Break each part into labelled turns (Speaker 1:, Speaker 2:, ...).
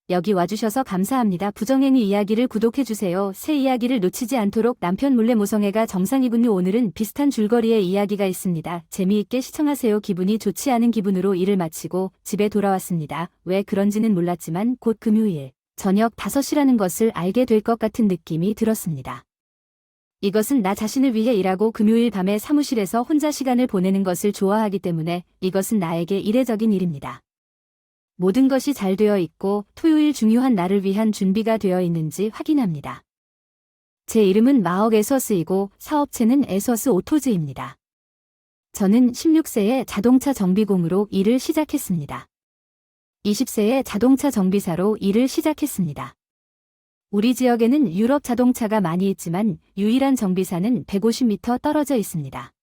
Speaker 1: 여기 와주셔서 감사합니다. 부정행위 이야기를 구독해주세요. 새 이야기를 놓치지 않도록 남편 몰래 모성애가 정상이군요. 오늘은 비슷한 줄거리의 이야기가 있습니다. 재미있게 시청하세요. 기분이 좋지 않은 기분으로 일을 마치고 집에 돌아왔습니다. 왜 그런지는 몰랐지만 곧 금요일 저녁 5시라는 것을 알게 될 것 같은 느낌이 들었습니다. 이것은 나 자신을 위해 일하고 금요일 밤에 사무실에서 혼자 시간을 보내는 것을 좋아하기 때문에 이것은 나에게 이례적인 일입니다. 모든 것이 잘 되어 있고 토요일 중요한 날을 위한 준비가 되어 있는지 확인합니다. 제 이름은 마억 에서스이고 사업체는 에서스 오토즈입니다. 저는 16세에 자동차 정비공으로 일을 시작했습니다. 20세에 자동차 정비사로 일을 시작했습니다. 우리 지역에는 유럽 자동차가 많이 있지만 유일한 정비사는 150m 떨어져 있습니다.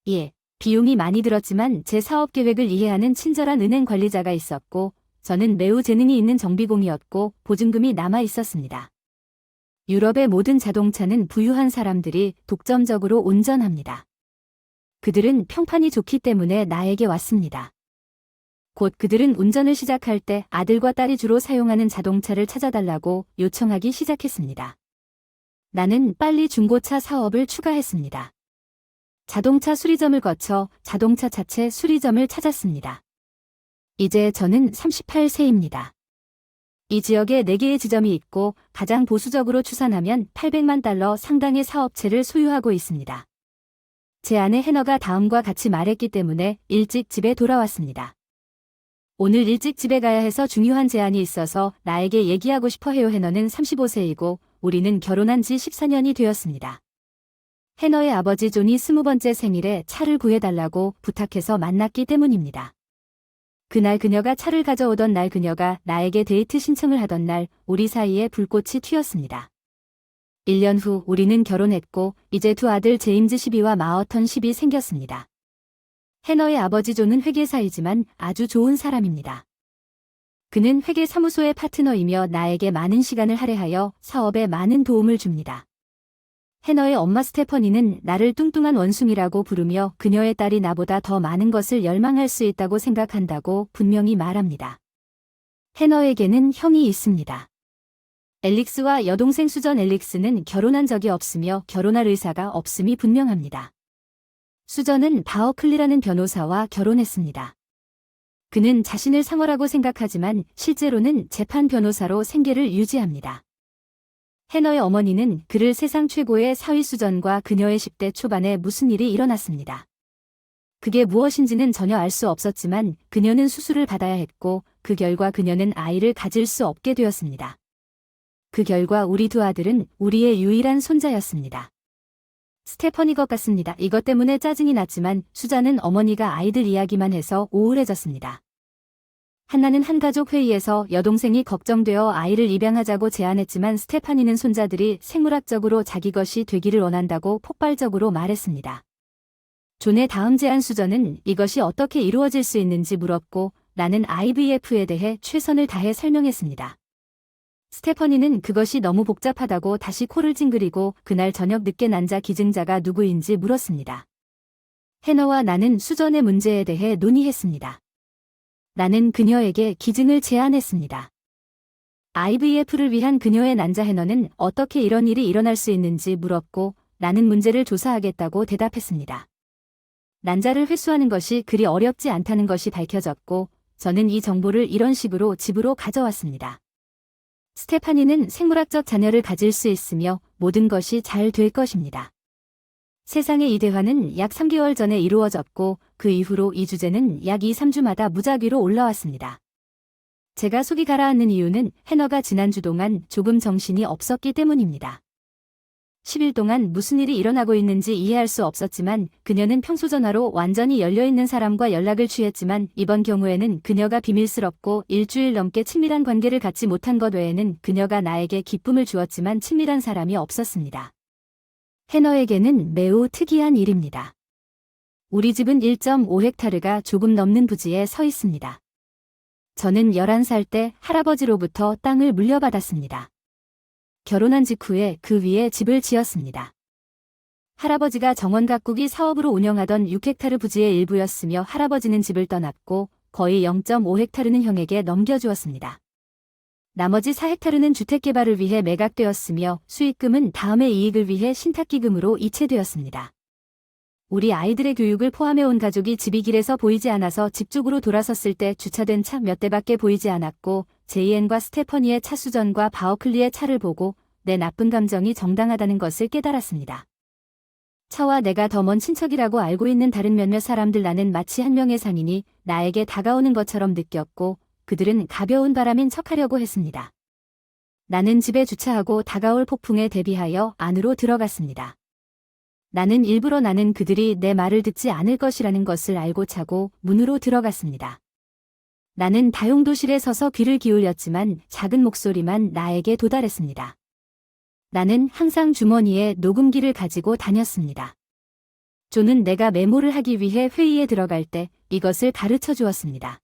Speaker 1: 예. 비용이 많이 들었지만 제 사업 계획을 이해하는 친절한 은행 관리자가 있었고 저는 매우 재능이 있는 정비공이었고 보증금이 남아 있었습니다. 유럽의 모든 자동차는 부유한 사람들이 독점적으로 운전합니다. 그들은 평판이 좋기 때문에 나에게 왔습니다. 곧 그들은 운전을 시작할 때 아들과 딸이 주로 사용하는 자동차를 찾아달라고 요청하기 시작했습니다. 나는 빨리 중고차 사업을 추가했습니다. 자동차 수리점을 거쳐 자동차 자체 수리점을 찾았습니다. 이제 저는 38세입니다. 이 지역에 4개의 지점이 있고 가장 보수적으로 추산하면 800만 달러 상당의 사업체를 소유하고 있습니다. 제 아내 해너가 다음과 같이 말했기 때문에 일찍 집에 돌아왔습니다. 오늘 일찍 집에 가야 해서 중요한 제안이 있어서 나에게 얘기하고 싶어 해요. 해너는 35세이고 우리는 결혼한 지 14년이 되었습니다. 해너의 아버지 존이 20번째 생일에 차를 구해달라고 부탁해서 만났기 때문입니다. 그날 그녀가 차를 가져오던 날 그녀가 나에게 데이트 신청을 하던 날 우리 사이에 불꽃이 튀었습니다. 1년 후 우리는 결혼했고 이제 2 아들 제임즈 12와 마어턴 10이 생겼습니다. 해너의 아버지 존은 회계사이지만 아주 좋은 사람입니다. 그는 회계사무소의 파트너이며 나에게 많은 시간을 할애하여 사업에 많은 도움을 줍니다. 해너의 엄마 스테퍼니는 나를 뚱뚱한 원숭이라고 부르며 그녀의 딸이 나보다 더 많은 것을 열망할 수 있다고 생각한다고 분명히 말합니다. 해너에게는 형이 있습니다. 엘릭스와 여동생 수전 엘릭스는 결혼한 적이 없으며 결혼할 의사가 없음이 분명합니다. 수전은 바어클리라는 변호사와 결혼했습니다. 그는 자신을 상어라고 생각하지만 실제로는 재판 변호사로 생계를 유지합니다. 해너의 어머니는 그를 세상 최고의 사위 수전과 그녀의 10대 초반에 무슨 일이 일어났습니다. 그게 무엇인지는 전혀 알 수 없었지만 그녀는 수술을 받아야 했고 그 결과 그녀는 아이를 가질 수 없게 되었습니다. 그 결과 우리 2 아들은 우리의 유일한 손자였습니다. 스테퍼니 것 같습니다. 이것 때문에 짜증이 났지만 수잔은 어머니가 아이들 이야기만 해서 우울해졌습니다. 한나는 한가족 회의에서 여동생이 걱정되어 아이를 입양하자고 제안했지만 스테파니는 손자들이 생물학적으로 자기 것이 되기를 원한다고 폭발적으로 말했습니다. 존의 다음 제안 수전은 이것이 어떻게 이루어질 수 있는지 물었고 나는 IVF에 대해 최선을 다해 설명했습니다. 스테퍼니는 그것이 너무 복잡하다고 다시 코를 찡그리고 그날 저녁 늦게 난자 기증자가 누구인지 물었습니다. 해너와 나는 수전의 문제에 대해 논의했습니다. 나는 그녀에게 기증을 제안했습니다. IVF를 위한 그녀의 난자 해너는 어떻게 이런 일이 일어날 수 있는지 물었고 나는 문제를 조사하겠다고 대답했습니다. 난자를 회수하는 것이 그리 어렵지 않다는 것이 밝혀졌고 저는 이 정보를 이런 식으로 집으로 가져왔습니다. 스테파니는 생물학적 자녀를 가질 수 있으며 모든 것이 잘 될 것입니다. 세상의 이 대화는 약 3개월 전에 이루어졌고 그 이후로 이 주제는 약 2-3주마다 무작위로 올라왔습니다. 제가 속이 가라앉는 이유는 해너가 지난주 동안 조금 정신이 없었기 때문입니다. 10일 동안 무슨 일이 일어나고 있는지 이해할 수 없었지만 그녀는 평소 전화로 완전히 열려있는 사람과 연락을 취했지만 이번 경우에는 그녀가 비밀스럽고 일주일 넘게 친밀한 관계를 갖지 못한 것 외에는 그녀가 나에게 기쁨을 주었지만 친밀한 사람이 없었습니다. 해너에게는 매우 특이한 일입니다. 우리 집은 1.5헥타르가 조금 넘는 부지에 서 있습니다. 저는 11살 때 할아버지로부터 땅을 물려받았습니다. 결혼한 직후에 그 위에 집을 지었습니다. 할아버지가 정원가꾸기 사업으로 운영하던 6헥타르 부지의 일부였으며 할아버지는 집을 떠났고 거의 0.5헥타르는 형에게 넘겨주었습니다. 나머지 4헥타르는 주택 개발을 위해 매각되었으며 수익금은 다음의 이익을 위해 신탁기금으로 이체되었습니다. 우리 아이들의 교육을 포함해온 가족이 집이 길에서 보이지 않아서 집 쪽으로 돌아섰을 때 주차된 차 몇 대밖에 보이지 않았고 제이앤과 스테퍼니의 차 수전과 바어클리의 차를 보고 내 나쁜 감정이 정당하다는 것을 깨달았습니다. 차와 내가 더 먼 친척이라고 알고 있는 다른 몇몇 사람들 나는 마치 한 명의 상인이 나에게 다가오는 것처럼 느꼈고 그들은 가벼운 바람인 척하려고 했습니다. 나는 집에 주차하고 다가올 폭풍에 대비하여 안으로 들어갔습니다. 나는 그들이 내 말을 듣지 않을 것이라는 것을 알고 차고 문으로 들어갔습니다. 나는 다용도실에 서서 귀를 기울였지만 작은 목소리만 나에게 도달했습니다. 나는 항상 주머니에 녹음기를 가지고 다녔습니다. 존은 내가 메모를 하기 위해 회의에 들어갈 때 이것을 가르쳐 주었습니다.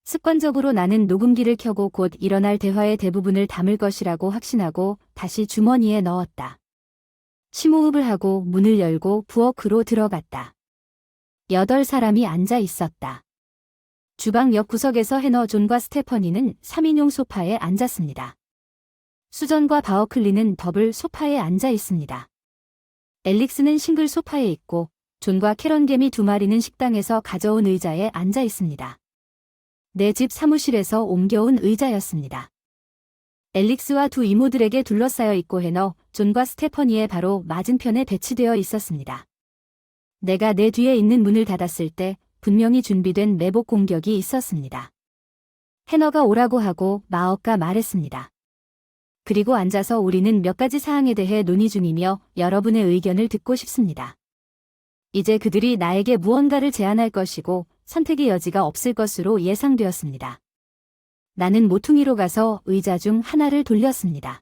Speaker 1: 습관적으로 나는 녹음기를 켜고 곧 일어날 대화의 대부분을 담을 것이라고 확신하고 다시 주머니에 넣었다. 심호흡을 하고 문을 열고 부엌으로 들어갔다. 8사람이 앉아 있었다. 주방 옆 구석에서 해너, 존과 스테퍼니는 3인용 소파에 앉았습니다. 수전과 바어클리는 더블 소파에 앉아 있습니다. 앨릭스는 싱글 소파에 있고 존과 캐런개미 2마리는 식당에서 가져온 의자에 앉아 있습니다. 내 집 사무실에서 옮겨온 의자였습니다. 앨릭스와 2 이모들에게 둘러싸여 있고 해너, 존과 스테퍼니의 바로 맞은편에 배치되어 있었습니다. 내가 내 뒤에 있는 문을 닫았을 때 분명히 준비된 매복 공격이 있었습니다. 해너가 오라고 하고 마엇가 말했습니다. 그리고 앉아서 우리는 몇 가지 사항에 대해 논의 중이며 여러분의 의견을 듣고 싶습니다. 이제 그들이 나에게 무언가를 제안할 것이고 선택의 여지가 없을 것으로 예상되었습니다. 나는 모퉁이로 가서 의자 중 하나를 돌렸습니다.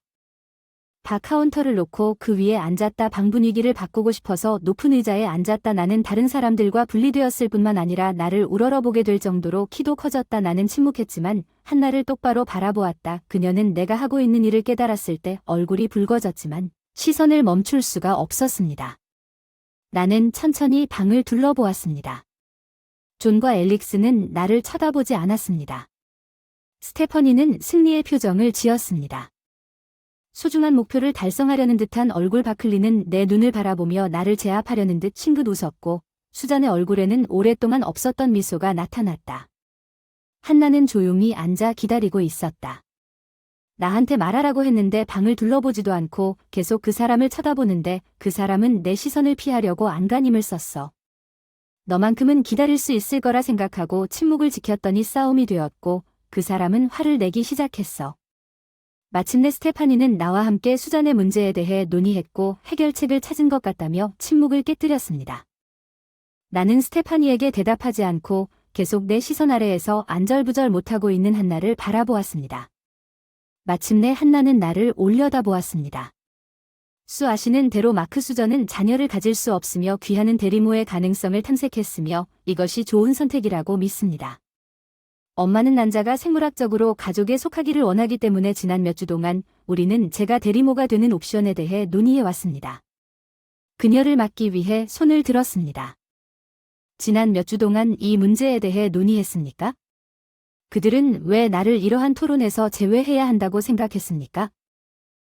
Speaker 1: 바 카운터를 놓고 그 위에 앉았다. 방 분위기를 바꾸고 싶어서 높은 의자에 앉았다. 나는 다른 사람들과 분리되었을 뿐만 아니라 나를 우러러보게 될 정도로 키도 커졌다. 나는 침묵했지만 한나를 똑바로 바라보았다. 그녀는 내가 하고 있는 일을 깨달았을 때 얼굴이 붉어졌지만 시선을 멈출 수가 없었습니다. 나는 천천히 방을 둘러보았습니다. 존과 앨릭스는 나를 쳐다보지 않았습니다. 스테퍼니는 승리의 표정을 지었습니다. 소중한 목표를 달성하려는 듯한 얼굴 바클리는 내 눈을 바라보며 나를 제압하려는 듯 싱긋 웃었고 수잔의 얼굴에는 오랫동안 없었던 미소가 나타났다. 한나는 조용히 앉아 기다리고 있었다. 나한테 말하라고 했는데 방을 둘러보지도 않고 계속 그 사람을 쳐다보는데 그 사람은 내 시선을 피하려고 안간힘을 썼어. 너만큼은 기다릴 수 있을 거라 생각하고 침묵을 지켰더니 싸움이 되었고 그 사람은 화를 내기 시작했어. 마침내 스테파니는 나와 함께 수잔의 문제에 대해 논의했고 해결책을 찾은 것 같다며 침묵을 깨뜨렸습니다. 나는 스테파니에게 대답하지 않고 계속 내 시선 아래에서 안절부절 못하고 있는 한나를 바라보았습니다. 마침내 한나는 나를 올려다보았습니다. 수 아시는 대로 마크 수전은 자녀를 가질 수 없으며 귀하는 대리모의 가능성을 탐색했으며 이것이 좋은 선택이라고 믿습니다. 엄마는 난자가 생물학적으로 가족에 속하기를 원하기 때문에 지난 몇 주 동안 우리는 제가 대리모가 되는 옵션에 대해 논의해 왔습니다. 그녀를 막기 위해 손을 들었습니다. 지난 몇 주 동안 이 문제에 대해 논의했습니까? 그들은 왜 나를 이러한 토론에서 제외해야 한다고 생각했습니까?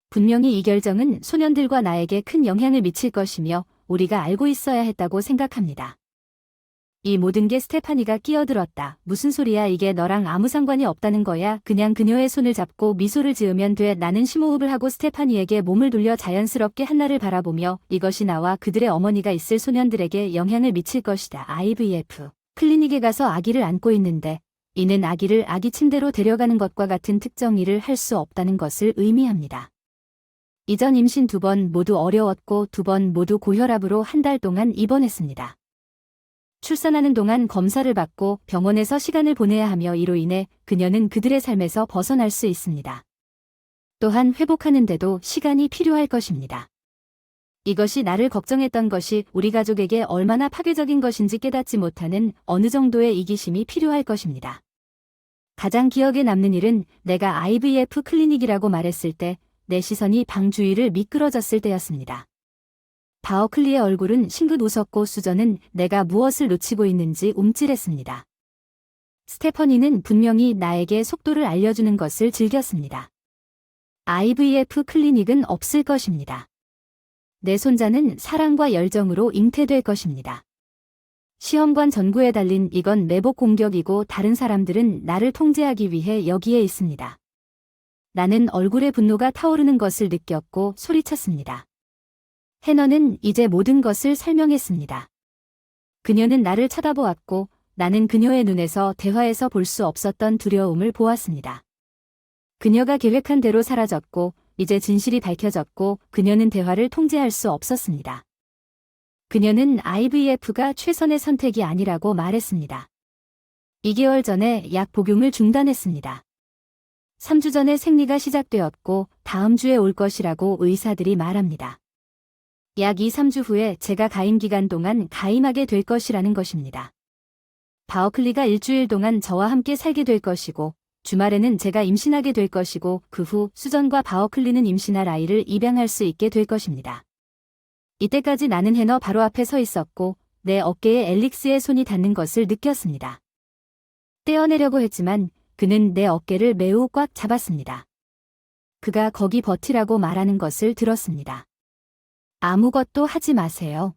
Speaker 1: 분명히 이 결정은 소년들과 나에게 큰 영향을 미칠 것이며 우리가 알고 있어야 했다고 생각합니다. 이 모든 게 스테파니가 끼어들었다. 무슨 소리야, 이게 너랑 아무 상관이 없다는 거야. 그냥 그녀의 손을 잡고 미소를 지으면 돼. 나는 심호흡을 하고 스테파니에게 몸을 돌려 자연스럽게 한나를 바라보며 이것이 나와 그들의 어머니가 있을 소년들에게 영향을 미칠 것이다. IVF 클리닉에 가서 아기를 안고 있는데 이는 아기를 아기 침대로 데려가는 것과 같은 특정 일을 할 수 없다는 것을 의미합니다. 이전 임신 2번 모두 어려웠고 2번 모두 고혈압으로 한 달 동안 입원했습니다. 출산하는 동안 검사를 받고 병원에서 시간을 보내야 하며 이로 인해 그녀는 그들의 삶에서 벗어날 수 있습니다. 또한 회복하는데도 시간이 필요할 것입니다. 이것이 나를 걱정했던 것이 우리 가족에게 얼마나 파괴적인 것인지 깨닫지 못하는 어느 정도의 이기심이 필요할 것입니다. 가장 기억에 남는 일은 내가 IVF 클리닉이라고 말했을 때 내 시선이 방 주위를 미끄러졌을 때였습니다. 바어클리의 얼굴은 싱긋 웃었고 수전은 내가 무엇을 놓치고 있는지 움찔했습니다. 스테퍼니는 분명히 나에게 속도를 알려주는 것을 즐겼습니다. IVF 클리닉은 없을 것입니다. 내 손자는 사랑과 열정으로 잉태될 것입니다. 시험관 전구에 달린 이건 매복 공격이고 다른 사람들은 나를 통제하기 위해 여기에 있습니다. 나는 얼굴에 분노가 타오르는 것을 느꼈고 소리쳤습니다. 해너는 이제 모든 것을 설명했습니다. 그녀는 나를 쳐다보았고 나는 그녀의 눈에서 대화에서 볼 수 없었던 두려움을 보았습니다. 그녀가 계획한 대로 사라졌고 이제 진실이 밝혀졌고 그녀는 대화를 통제할 수 없었습니다. 그녀는 IVF가 최선의 선택이 아니라고 말했습니다. 2개월 전에 약 복용을 중단했습니다. 3주 전에 생리가 시작되었고 다음 주에 올 것이라고 의사들이 말합니다. 약 2-3주 후에 제가 가임 기간 동안 가임하게 될 것이라는 것입니다. 바어클리가 일주일 동안 저와 함께 살게 될 것이고 주말에는 제가 임신하게 될 것이고 그 후 수전과 바어클리는 임신할 아이를 입양할 수 있게 될 것입니다. 이때까지 나는 해너 바로 앞에 서 있었고 내 어깨에 앨릭스의 손이 닿는 것을 느꼈습니다. 떼어내려고 했지만 그는 내 어깨를 매우 꽉 잡았습니다. 그가 거기 버티라고 말하는 것을 들었습니다. 아무것도 하지 마세요.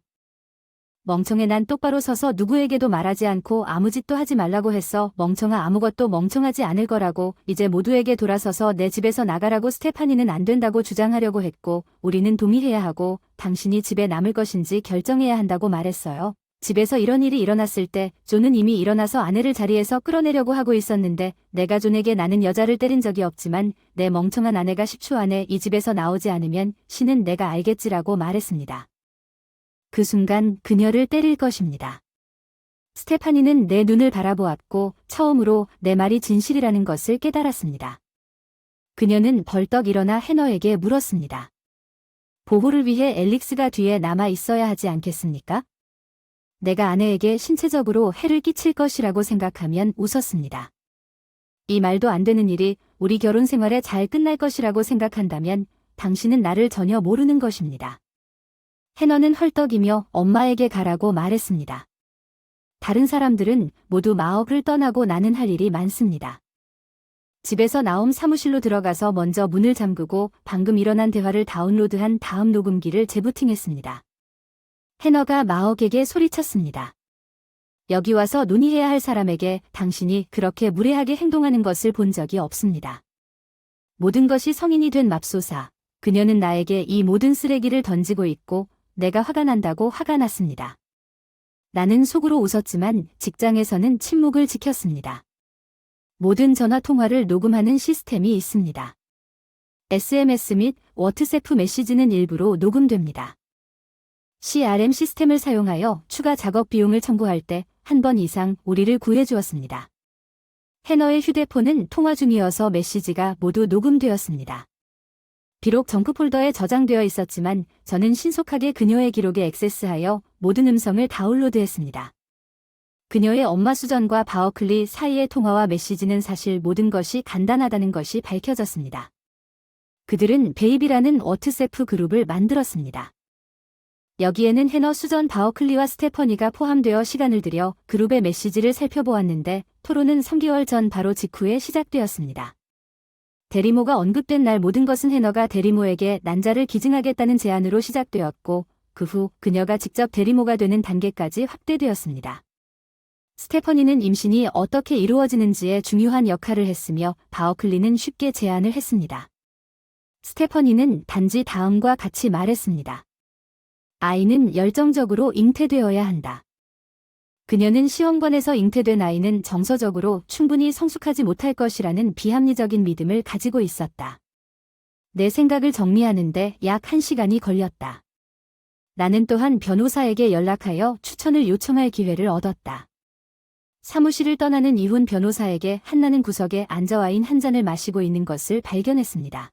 Speaker 1: 멍청해. 난 똑바로 서서 누구에게도 말하지 않고 아무 짓도 하지 말라고 했어. 멍청아. 아무것도 멍청하지 않을 거라고. 이제 모두에게 돌아서서 내 집에서 나가라고. 스테파니는 안 된다고 주장하려고 했고 우리는 동의해야 하고 당신이 집에 남을 것인지 결정해야 한다고 말했어요. 집에서 이런 일이 일어났을 때 존은 이미 일어나서 아내를 자리에서 끌어내려고 하고 있었는데 내가 존에게 나는 여자를 때린 적이 없지만 내 멍청한 아내가 10초 안에 이 집에서 나오지 않으면 신은 내가 알겠지라고 말했습니다. 그 순간 그녀를 때릴 것입니다. 스테파니는 내 눈을 바라보았고 처음으로 내 말이 진실이라는 것을 깨달았습니다. 그녀는 벌떡 일어나 해너에게 물었습니다. 보호를 위해 앨릭스가 뒤에 남아 있어야 하지 않겠습니까? 내가 아내에게 신체적으로 해를 끼칠 것이라고 생각하면 웃었습니다. 이 말도 안 되는 일이 우리 결혼 생활에 잘 끝날 것이라고 생각한다면 당신은 나를 전혀 모르는 것입니다. 해너는 헐떡이며 엄마에게 가라고 말했습니다. 다른 사람들은 모두 마억을 떠나고 나는 할 일이 많습니다. 집에서 나옴 사무실로 들어가서 먼저 문을 잠그고 방금 일어난 대화를 다운로드한 다음 녹음기를 재부팅했습니다. 해너가 마억에게 소리쳤습니다. 여기 와서 논의해야 할 사람에게 당신이 그렇게 무례하게 행동하는 것을 본 적이 없습니다. 모든 것이 성인이 된 맙소사. 그녀는 나에게 이 모든 쓰레기를 던지고 있고 내가 화가 난다고 화가 났습니다. 나는 속으로 웃었지만 직장에서는 침묵을 지켰습니다. 모든 전화 통화를 녹음하는 시스템이 있습니다. SMS 및 워트세프 메시지는 일부로 녹음됩니다. CRM 시스템을 사용하여 추가 작업 비용을 청구할 때 한 번 이상 우리를 구해주었습니다. 해너의 휴대폰은 통화 중이어서 메시지가 모두 녹음되었습니다. 비록 정크 폴더에 저장되어 있었지만 저는 신속하게 그녀의 기록에 액세스하여 모든 음성을 다운로드했습니다. 그녀의 엄마 수전과 바어클리 사이의 통화와 메시지는 사실 모든 것이 간단하다는 것이 밝혀졌습니다. 그들은 베이비라는 워트세프 그룹을 만들었습니다. 여기에는 해너, 수전, 바어클리와 스테퍼니가 포함되어 시간을 들여 그룹의 메시지를 살펴보았는데 토론은 3개월 전 바로 직후에 시작되었습니다. 데리모가 언급된 날 모든 것은 해너가 데리모에게 난자를 기증하겠다는 제안으로 시작되었고 그 후 그녀가 직접 데리모가 되는 단계까지 확대되었습니다. 스테퍼니는 임신이 어떻게 이루어지는지에 중요한 역할을 했으며 바어클리는 쉽게 제안을 했습니다. 스테퍼니는 단지 다음과 같이 말했습니다. 아이는 열정적으로 잉태되어야 한다. 그녀는 시험관에서 잉태된 아이는 정서적으로 충분히 성숙하지 못할 것이라는 비합리적인 믿음을 가지고 있었다. 내 생각을 정리하는데 약 1시간이 걸렸다. 나는 또한 변호사에게 연락하여 추천을 요청할 기회를 얻었다. 사무실을 떠나는 이훈 변호사에게 한나는 구석에 앉아 와인 한 잔을 마시고 있는 것을 발견했습니다.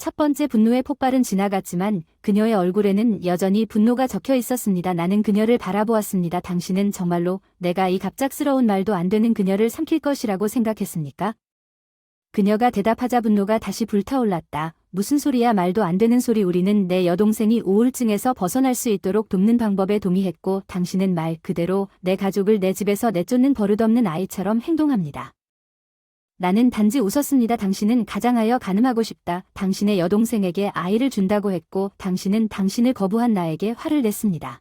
Speaker 1: 첫 번째 분노의 폭발은 지나갔지만 그녀의 얼굴에는 여전히 분노가 적혀 있었습니다. 나는 그녀를 바라보았습니다. 당신은 정말로 내가 이 갑작스러운 말도 안 되는 그녀를 삼킬 것이라고 생각했습니까? 그녀가 대답하자 분노가 다시 불타올랐다. 무슨 소리야, 말도 안 되는 소리. 우리는 내 여동생이 우울증에서 벗어날 수 있도록 돕는 방법에 동의했고 당신은 말 그대로 내 가족을 내 집에서 내쫓는 버릇없는 아이처럼 행동합니다. 나는 단지 웃었습니다. 당신은 가장하여 가늠하고 싶다. 당신의 여동생에게 아이를 준다고 했고 당신은 당신을 거부한 나에게 화를 냈습니다.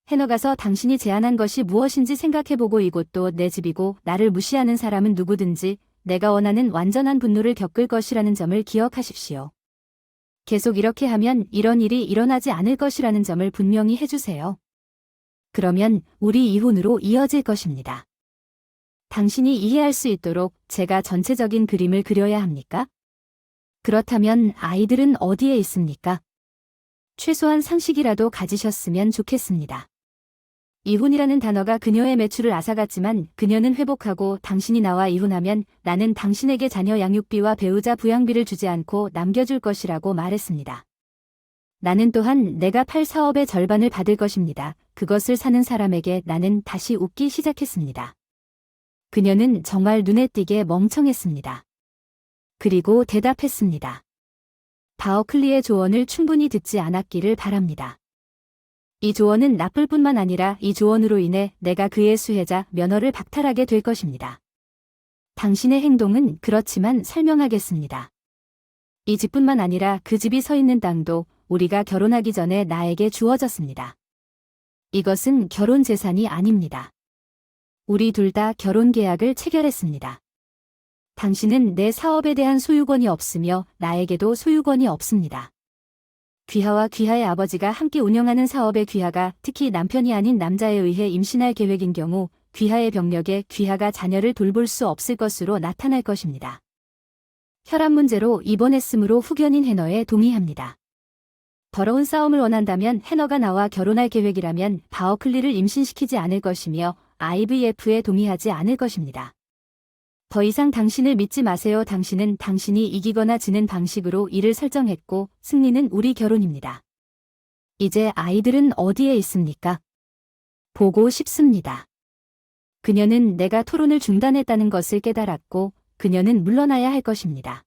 Speaker 1: 해너 가서 당신이 제안한 것이 무엇인지 생각해보고 이곳도 내 집이고 나를 무시하는 사람은 누구든지 내가 원하는 완전한 분노를 겪을 것이라는 점을 기억하십시오. 계속 이렇게 하면 이런 일이 일어나지 않을 것이라는 점을 분명히 해주세요. 그러면 우리 이혼으로 이어질 것입니다. 당신이 이해할 수 있도록 제가 전체적인 그림을 그려야 합니까? 그렇다면 아이들은 어디에 있습니까? 최소한 상식이라도 가지셨으면 좋겠습니다. 이혼이라는 단어가 그녀의 매출을 앗아갔지만 그녀는 회복하고 당신이 나와 이혼하면 나는 당신에게 자녀 양육비와 배우자 부양비를 주지 않고 남겨줄 것이라고 말했습니다. 나는 또한 내가 팔 사업의 절반을 받을 것입니다. 그것을 사는 사람에게 나는 다시 웃기 시작했습니다. 그녀는 정말 눈에 띄게 멍청했습니다. 그리고 대답했습니다. 바어클리의 조언을 충분히 듣지 않았기를 바랍니다. 이 조언은 나쁠 뿐만 아니라 이 조언으로 인해 내가 그의 수혜자 면허를 박탈하게 될 것입니다. 당신의 행동은 그렇지만 설명하겠습니다. 이 집뿐만 아니라 그 집이 서 있는 땅도 우리가 결혼하기 전에 나에게 주어졌습니다. 이것은 결혼 재산이 아닙니다. 우리 둘 다 결혼 계약을 체결했습니다. 당신은 내 사업에 대한 소유권이 없으며 나에게도 소유권이 없습니다. 귀하와 귀하의 아버지가 함께 운영하는 사업의 귀하가 특히 남편이 아닌 남자에 의해 임신할 계획인 경우 귀하의 병력에 귀하가 자녀를 돌볼 수 없을 것으로 나타날 것입니다. 혈압 문제로 입원했으므로 후견인 해너에 동의합니다. 더러운 싸움을 원한다면 해너가 나와 결혼할 계획이라면 바어클리를 임신시키지 않을 것이며 IVF에 동의하지 않을 것입니다. 더 이상 당신을 믿지 마세요. 당신은 당신이 이기거나 지는 방식으로 일을 설정했고 승리는 우리 결혼입니다. 이제 아이들은 어디에 있습니까? 보고 싶습니다. 그녀는 내가 토론을 중단했다는 것을 깨달았고 그녀는 물러나야 할 것입니다.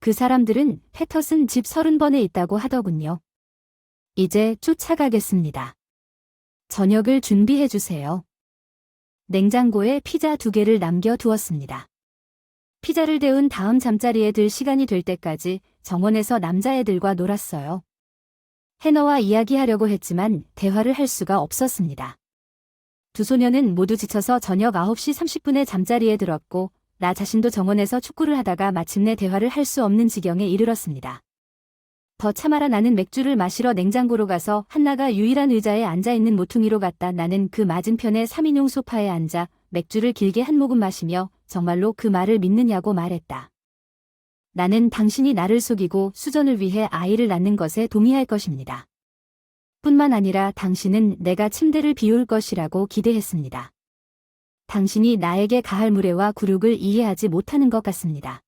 Speaker 1: 그 사람들은 패터슨 집 30번에 있다고 하더군요. 이제 쫓아가겠습니다. 저녁을 준비해 주세요. 냉장고에 피자 2개를 남겨두었습니다. 피자를 데운 다음 잠자리에 들 시간이 될 때까지 정원에서 남자애들과 놀았어요. 해너와 이야기하려고 했지만 대화를 할 수가 없었습니다. 두 소녀는 모두 지쳐서 저녁 9시 30분에 잠자리에 들었고 나 자신도 정원에서 축구를 하다가 마침내 대화를 할 수 없는 지경에 이르렀습니다. 더 참아라. 나는 맥주를 마시러 냉장고로 가서 한나가 유일한 의자에 앉아있는 모퉁이로 갔다. 나는 그 맞은편의 3인용 소파에 앉아 맥주를 길게 한 모금 마시며 정말로 그 말을 믿느냐고 말했다. 나는 당신이 나를 속이고 수전을 위해 아이를 낳는 것에 동의할 것입니다. 뿐만 아니라 당신은 내가 침대를 비울 것이라고 기대했습니다. 당신이 나에게 가할 무례와 굴욕을 이해하지 못하는 것 같습니다.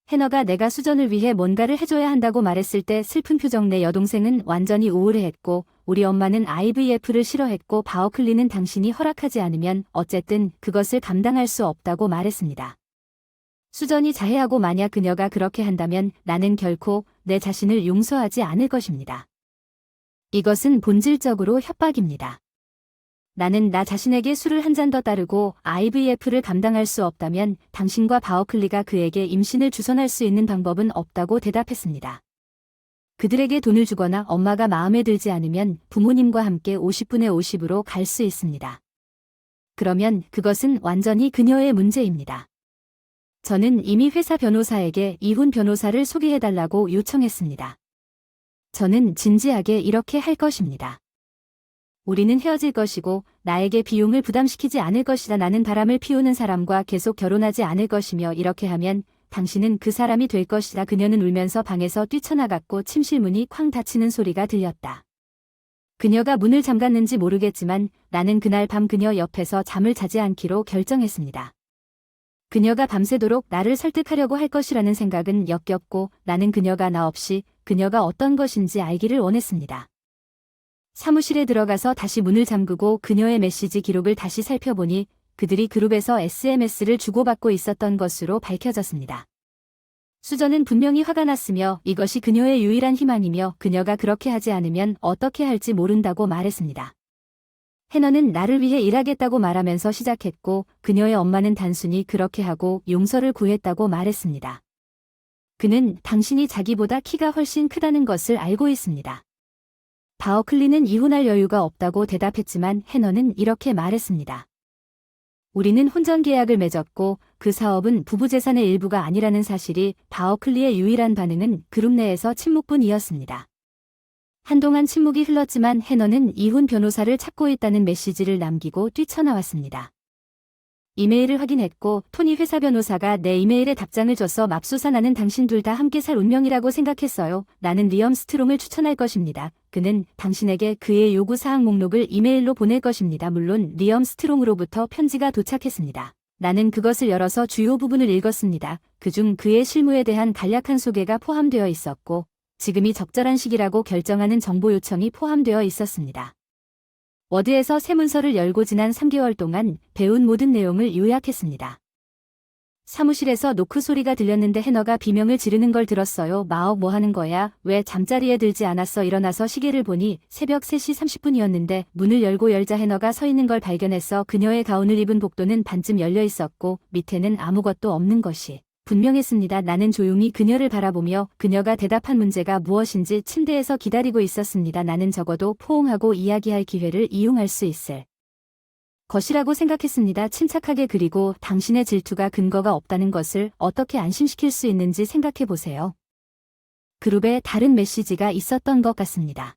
Speaker 1: 해너가 내가 수전을 위해 뭔가를 해줘야 한다고 말했을 때 슬픈 표정. 내 여동생은 완전히 우울해했고 우리 엄마는 IVF를 싫어했고 바어클리는 당신이 허락하지 않으면 어쨌든 그것을 감당할 수 없다고 말했습니다. 수전이 자해하고 만약 그녀가 그렇게 한다면 나는 결코 내 자신을 용서하지 않을 것입니다. 이것은 본질적으로 협박입니다. 나는 나 자신에게 술을 한 잔 더 따르고 IVF를 감당할 수 없다면 당신과 바어클리가 그에게 임신을 주선할 수 있는 방법은 없다고 대답했습니다. 그들에게 돈을 주거나 엄마가 마음에 들지 않으면 부모님과 함께 50분의 50으로 갈 수 있습니다. 그러면 그것은 완전히 그녀의 문제입니다. 저는 이미 회사 변호사에게 이혼 변호사를 소개해달라고 요청했습니다. 저는 진지하게 이렇게 할 것입니다. 우리는 헤어질 것이고 나에게 비용을 부담시키지 않을 것이다. 나는 바람을 피우는 사람과 계속 결혼하지 않을 것이며 이렇게 하면 당신은 그 사람이 될 것이다. 그녀는 울면서 방에서 뛰쳐나갔고 침실 문이 쾅 닫히는 소리가 들렸다. 그녀가 문을 잠갔는지 모르겠지만 나는 그날 밤 그녀 옆에서 잠을 자지 않기로 결정했습니다. 그녀가 밤새도록 나를 설득하려고 할 것이라는 생각은 역겹고 나는 그녀가 나 없이 그녀가 어떤 것인지 알기를 원했습니다. 사무실에 들어가서 다시 문을 잠그고 그녀의 메시지 기록을 다시 살펴보니 그들이 그룹에서 SMS를 주고받고 있었던 것으로 밝혀졌습니다. 수전은 분명히 화가 났으며 이것이 그녀의 유일한 희망이며 그녀가 그렇게 하지 않으면 어떻게 할지 모른다고 말했습니다. 해너는 나를 위해 일하겠다고 말하면서 시작했고 그녀의 엄마는 단순히 그렇게 하고 용서를 구했다고 말했습니다. 그는 당신이 자기보다 키가 훨씬 크다는 것을 알고 있습니다. 바어클리는 이혼할 여유가 없다고 대답했지만 해너는 이렇게 말했습니다. 우리는 혼전 계약을 맺었고 그 사업은 부부 재산의 일부가 아니라는 사실이 바어클리의 유일한 반응은 그룹 내에서 침묵뿐이었습니다. 한동안 침묵이 흘렀지만 해너는 이혼 변호사를 찾고 있다는 메시지를 남기고 뛰쳐나왔습니다. 이메일을 확인했고 토니 회사 변호사가 내 이메일에 답장을 줘서 맙소사 나는 당신 둘 다 함께 살 운명이라고 생각했어요. 나는 리엄 스트롱을 추천할 것입니다. 그는 당신에게 그의 요구사항 목록을 이메일로 보낼 것입니다. 물론 리엄 스트롱으로부터 편지가 도착했습니다. 나는 그것을 열어서 주요 부분을 읽었습니다. 그중 그의 실무에 대한 간략한 소개가 포함되어 있었고 지금이 적절한 시기라고 결정하는 정보 요청이 포함되어 있었습니다. 워드에서 새 문서를 열고 지난 3개월 동안 배운 모든 내용을 요약했습니다. 사무실에서 노크 소리가 들렸는데 해너가 비명을 지르는 걸 들었어요. 마억 뭐 하는 거야? 왜 잠자리에 들지 않았어? 일어나서 시계를 보니 새벽 3시 30분이었는데 문을 열고 열자 해너가 서 있는 걸 발견했어. 그녀의 가운을 입은 복도는 반쯤 열려 있었고 밑에는 아무것도 없는 것이 분명했습니다. 나는 조용히 그녀를 바라보며 그녀가 대답한 문제가 무엇인지 침대에서 기다리고 있었습니다. 나는 적어도 포옹하고 이야기할 기회를 이용할 수 있을 것이라고 생각했습니다. 침착하게. 그리고 당신의 질투가 근거가 없다는 것을 어떻게 안심시킬 수 있는지 생각해 보세요. 그룹에 다른 메시지가 있었던 것 같습니다.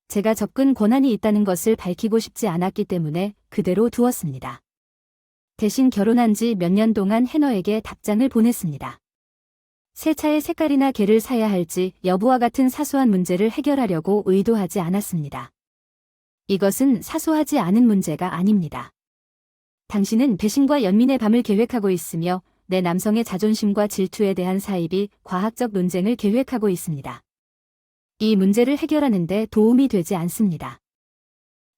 Speaker 1: 제가 접근 권한이 있다는 것을 밝히고 싶지 않았기 때문에 그대로 두었습니다. 대신 결혼한 지 몇 년 동안 해너에게 답장을 보냈습니다. 새 차의 색깔이나 개를 사야 할지 여부와 같은 사소한 문제를 해결하려고 의도하지 않았습니다. 이것은 사소하지 않은 문제가 아닙니다. 당신은 배신과 연민의 밤을 계획하고 있으며 내 남성의 자존심과 질투에 대한 사입이 과학적 논쟁을 계획하고 있습니다. 이 문제를 해결하는 데 도움이 되지 않습니다.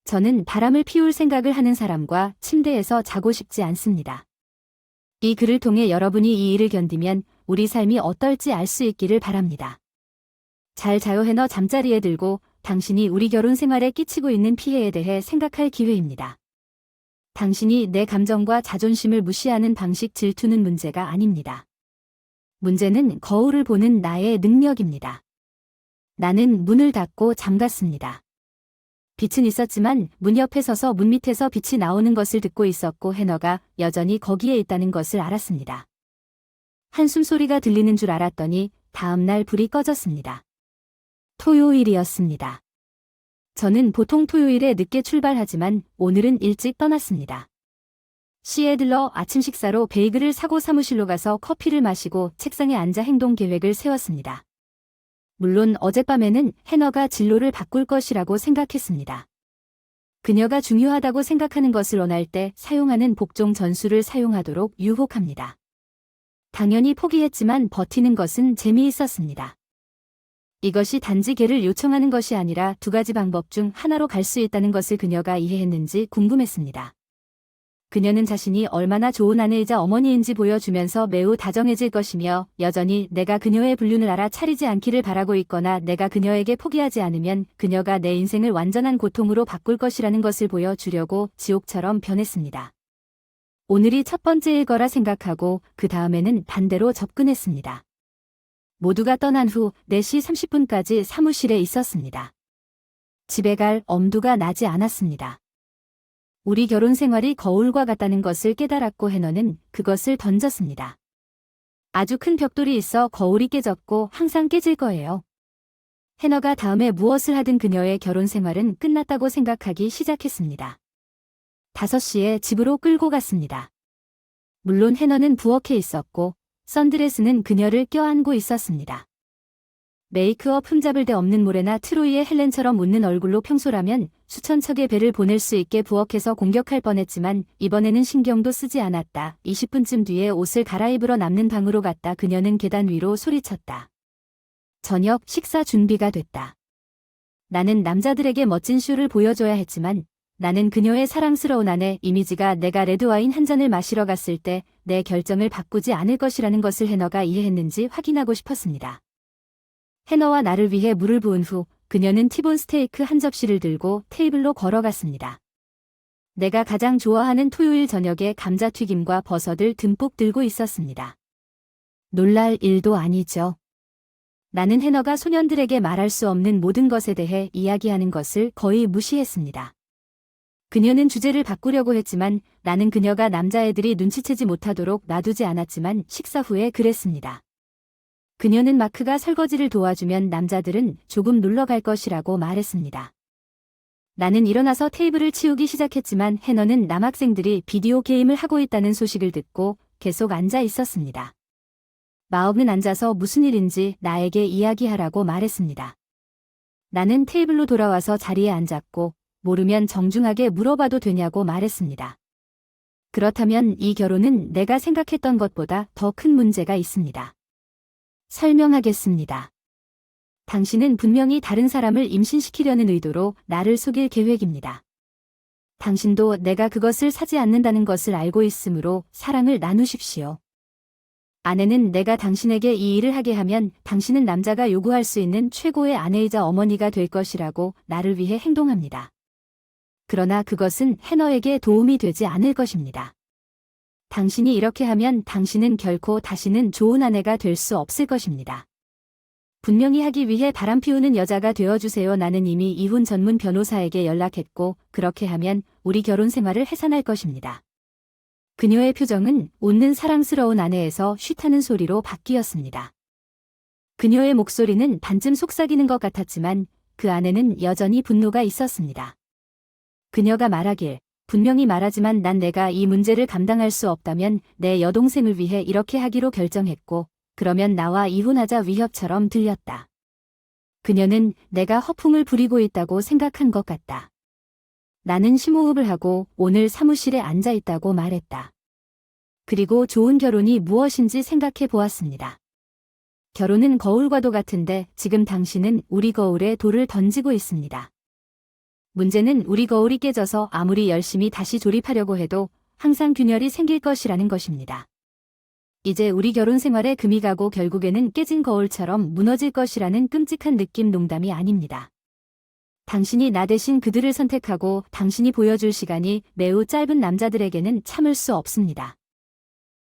Speaker 1: 저는 바람을 피울 생각을 하는 사람과 침대에서 자고 싶지 않습니다. 이 글을 통해 여러분이 이 일을 견디면 우리 삶이 어떨지 알 수 있기를 바랍니다. 잘 자요. 해너 잠자리에 들고 당신이 우리 결혼 생활에 끼치고 있는 피해에 대해 생각할 기회입니다. 당신이 내 감정과 자존심을 무시하는 방식 질투는 문제가 아닙니다. 문제는 거울을 보는 나의 능력입니다. 나는 문을 닫고 잠갔습니다. 빛은 있었지만 문 옆에 서서 문 밑에서 빛이 나오는 것을 듣고 있었고 해너가 여전히 거기에 있다는 것을 알았습니다. 한숨 소리가 들리는 줄 알았더니 다음 날 불이 꺼졌습니다. 토요일이었습니다. 저는 보통 토요일에 늦게 출발하지만 오늘은 일찍 떠났습니다. 시애들러 아침 식사로 베이글을 사고 사무실로 가서 커피를 마시고 책상에 앉아 행동 계획을 세웠습니다. 물론 어젯밤에는 해너가 진로를 바꿀 것이라고 생각했습니다. 그녀가 중요하다고 생각하는 것을 원할 때 사용하는 복종 전술을 사용하도록 유혹합니다. 당연히 포기했지만 버티는 것은 재미있었습니다. 이것이 단지 걔를 요청하는 것이 아니라 두 가지 방법 중 하나로 갈 수 있다는 것을 그녀가 이해했는지 궁금했습니다. 그녀는 자신이 얼마나 좋은 아내이자 어머니인지 보여주면서 매우 다정해질 것이며 여전히 내가 그녀의 불륜을 알아차리지 않기를 바라고 있거나 내가 그녀에게 포기하지 않으면 그녀가 내 인생을 완전한 고통으로 바꿀 것이라는 것을 보여주려고 지옥처럼 변했습니다. 오늘이 첫 번째일 거라 생각하고 그 다음에는 반대로 접근했습니다. 모두가 떠난 후 4시 30분까지 사무실에 있었습니다. 집에 갈 엄두가 나지 않았습니다. 우리 결혼 생활이 거울과 같다는 것을 깨달았고 해너는 그것을 던졌습니다. 아주 큰 벽돌이 있어 거울이 깨졌고 항상 깨질 거예요. 해너가 다음에 무엇을 하든 그녀의 결혼 생활은 끝났다고 생각하기 시작했습니다. 5시에 집으로 끌고 갔습니다. 물론 해너는 부엌에 있었고 선드레스는 그녀를 껴안고 있었습니다. 메이크업 흠잡을 데 없는 모래나 트로이의 헬렌처럼 웃는 얼굴로 평소라면 수천 척의 배를 보낼 수 있게 부엌에서 공격할 뻔했지만 이번에는 신경도 쓰지 않았다. 20분쯤 뒤에 옷을 갈아입으러 남는 방으로 갔다. 그녀는 계단 위로 소리쳤다. 저녁 식사 준비가 됐다. 나는 남자들에게 멋진 쇼를 보여줘야 했지만 나는 그녀의 사랑스러운 아내 이미지가 내가 레드와인 한 잔을 마시러 갔을 때 내 결정을 바꾸지 않을 것이라는 것을 해너가 이해했는지 확인하고 싶었습니다. 해너와 나를 위해 물을 부은 후 그녀는 티본 스테이크 한 접시를 들고 테이블로 걸어갔습니다. 내가 가장 좋아하는 토요일 저녁에 감자튀김과 버섯을 듬뿍 들고 있었습니다. 놀랄 일도 아니죠. 나는 해너가 소년들에게 말할 수 없는 모든 것에 대해 이야기하는 것을 거의 무시했습니다. 그녀는 주제를 바꾸려고 했지만 나는 그녀가 남자애들이 눈치채지 못하도록 놔두지 않았지만 식사 후에 그랬습니다. 그녀는 마크가 설거지를 도와주면 남자들은 조금 놀러 갈 것이라고 말했습니다. 나는 일어나서 테이블을 치우기 시작했지만 해너는 남학생들이 비디오 게임을 하고 있다는 소식을 듣고 계속 앉아 있었습니다. 마업은 앉아서 무슨 일인지 나에게 이야기하라고 말했습니다. 나는 테이블로 돌아와서 자리에 앉았고 모르면 정중하게 물어봐도 되냐고 말했습니다. 그렇다면 이 결혼은 내가 생각했던 것보다 더 큰 문제가 있습니다. 설명하겠습니다. 당신은 분명히 다른 사람을 임신시키려는 의도로 나를 속일 계획입니다. 당신도 내가 그것을 사지 않는다는 것을 알고 있으므로 사랑을 나누십시오. 아내는 내가 당신에게 이 일을 하게 하면 당신은 남자가 요구할 수 있는 최고의 아내이자 어머니가 될 것이라고 나를 위해 행동합니다. 그러나 그것은 해너에게 도움이 되지 않을 것입니다. 당신이 이렇게 하면 당신은 결코 다시는 좋은 아내가 될 수 없을 것입니다. 분명히 하기 위해 바람피우는 여자가 되어주세요. 나는 이미 이혼 전문 변호사에게 연락했고 그렇게 하면 우리 결혼 생활을 해산할 것입니다. 그녀의 표정은 웃는 사랑스러운 아내에서 쉿하는 소리로 바뀌었습니다. 그녀의 목소리는 반쯤 속삭이는 것 같았지만 그 안에는 여전히 분노가 있었습니다. 그녀가 말하길 분명히 말하지만 난 내가 이 문제를 감당할 수 없다면 내 여동생을 위해 이렇게 하기로 결정했고 그러면 나와 이혼하자 위협처럼 들렸다. 그녀는 내가 허풍을 부리고 있다고 생각한 것 같다. 나는 심호흡을 하고 오늘 사무실에 앉아 있다고 말했다. 그리고 좋은 결혼이 무엇인지 생각해 보았습니다. 결혼은 거울과도 같은데 지금 당신은 우리 거울에 돌을 던지고 있습니다. 문제는 우리 거울이 깨져서 아무리 열심히 다시 조립하려고 해도 항상 균열이 생길 것이라는 것입니다. 이제 우리 결혼 생활에 금이 가고 결국에는 깨진 거울처럼 무너질 것이라는 끔찍한 느낌 농담이 아닙니다. 당신이 나 대신 그들을 선택하고 당신이 보여줄 시간이 매우 짧은 남자들에게는 참을 수 없습니다.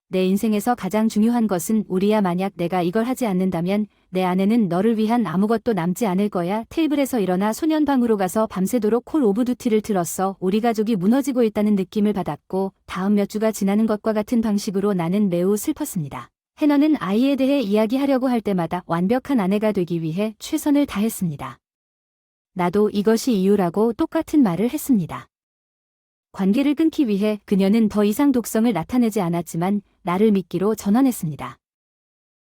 Speaker 1: 내 인생에서 가장 중요한 것은 우리야. 만약 내가 이걸 하지 않는다면 내 안에는 너를 위한 아무것도 남지 않을 거야. 테이블에서 일어나 소년방으로 가서 밤새도록 콜 오브 듀티를 틀었어. 우리 가족이 무너지고 있다는 느낌을 받았고 다음 몇 주가 지나는 것과 같은 방식으로 나는 매우 슬펐습니다. 해너는 아이에 대해 이야기하려고 할 때마다 완벽한 아내가 되기 위해 최선을 다했습니다. 나도 이것이 이유라고 똑같은 말을 했습니다. 관계를 끊기 위해 그녀는 더 이상 독성을 나타내지 않았지만 나를 믿기로 전환했습니다.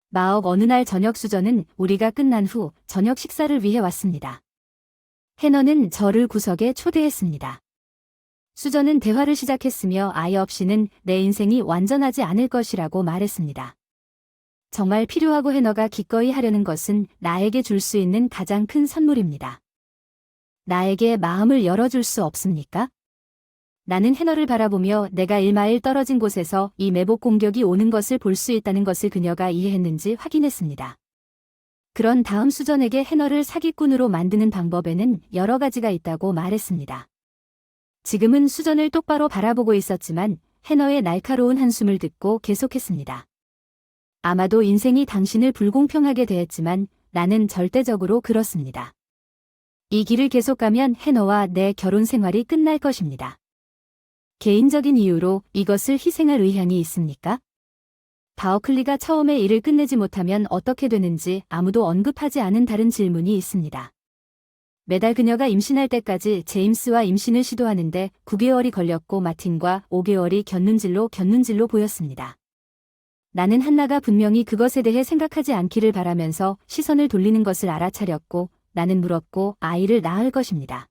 Speaker 1: 마억 어느 날 저녁 수저는 우리가 끝난 후 저녁 식사를 위해 왔습니다. 해너는 저를 구석에 초대했습니다. 수저는 대화를 시작했으며 아이 없이는 내 인생이 완전하지 않을 것이라고 말했습니다. 정말 필요하고 해너가 기꺼이 하려는 것은 나에게 줄 수 있는 가장 큰 선물입니다. 나에게 마음을 열어줄 수 없습니까? 나는 해너를 바라보며 내가 1마일 떨어진 곳에서 이 매복 공격이 오는 것을 볼 수 있다는 것을 그녀가 이해했는지 확인했습니다. 그런 다음 수전에게 해너를 사기꾼으로 만드는 방법에는 여러 가지가 있다고 말했습니다. 지금은 수전을 똑바로 바라보고 있었지만 해너의 날카로운 한숨을 듣고 계속했습니다. 아마도 인생이 당신을 불공평하게 대했지만 나는 절대적으로 그렇습니다. 이 길을 계속 가면 해너와 내 결혼 생활이 끝날 것입니다. 개인적인 이유로 이것을 희생할 의향이 있습니까? 바어클리가 처음에 일을 끝내지 못하면 어떻게 되는지 아무도 언급하지 않은 다른 질문이 있습니다. 매달 그녀가 임신할 때까지 제임스와 임신을 시도하는데 9개월이 걸렸고 마틴과 5개월이 곁눈질로 보였습니다. 나는 한나가 분명히 그것에 대해 생각하지 않기를 바라면서 시선을 돌리는 것을 알아차렸고 나는 물었고 아이를 낳을 것입니다.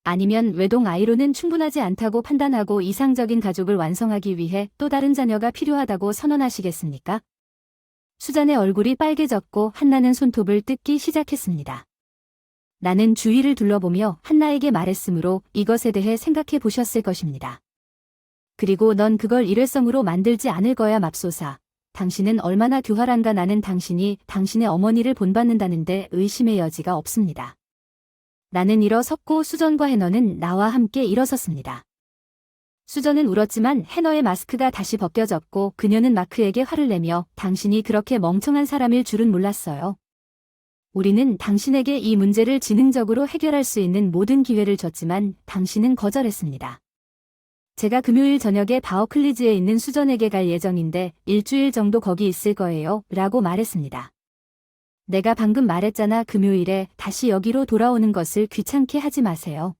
Speaker 1: 아니면 외동 아이로는 충분하지 않다고 판단하고 이상적인 가족을 완성하기 위해 또 다른 자녀가 필요하다고 선언하시겠습니까? 수잔의 얼굴이 빨개졌고 한나는 손톱을 뜯기 시작했습니다. 나는 주위를 둘러보며 한나에게 말했으므로 이것에 대해 생각해 보셨을 것입니다. 그리고 넌 그걸 일회성으로 만들지 않을 거야 맙소사. 당신은 얼마나 교활한가. 나는 당신이 당신의 어머니를 본받는다는데 의심의 여지가 없습니다. 나는 일어섰고 수전과 해너는 나와 함께 일어섰습니다. 수전은 울었지만 해너의 마스크가 다시 벗겨졌고 그녀는 마크에게 화를 내며 당신이 그렇게 멍청한 사람일 줄은 몰랐어요. 우리는 당신에게 이 문제를 지능적으로 해결할 수 있는 모든 기회를 줬지만 당신은 거절했습니다. 제가 금요일 저녁에 바어클리즈에 있는 수전에게 갈 예정인데 일주일 정도 거기 있을 거예요 라고 말했습니다. 내가 방금 말했잖아. 금요일에 다시 여기로 돌아오는 것을 귀찮게 하지 마세요.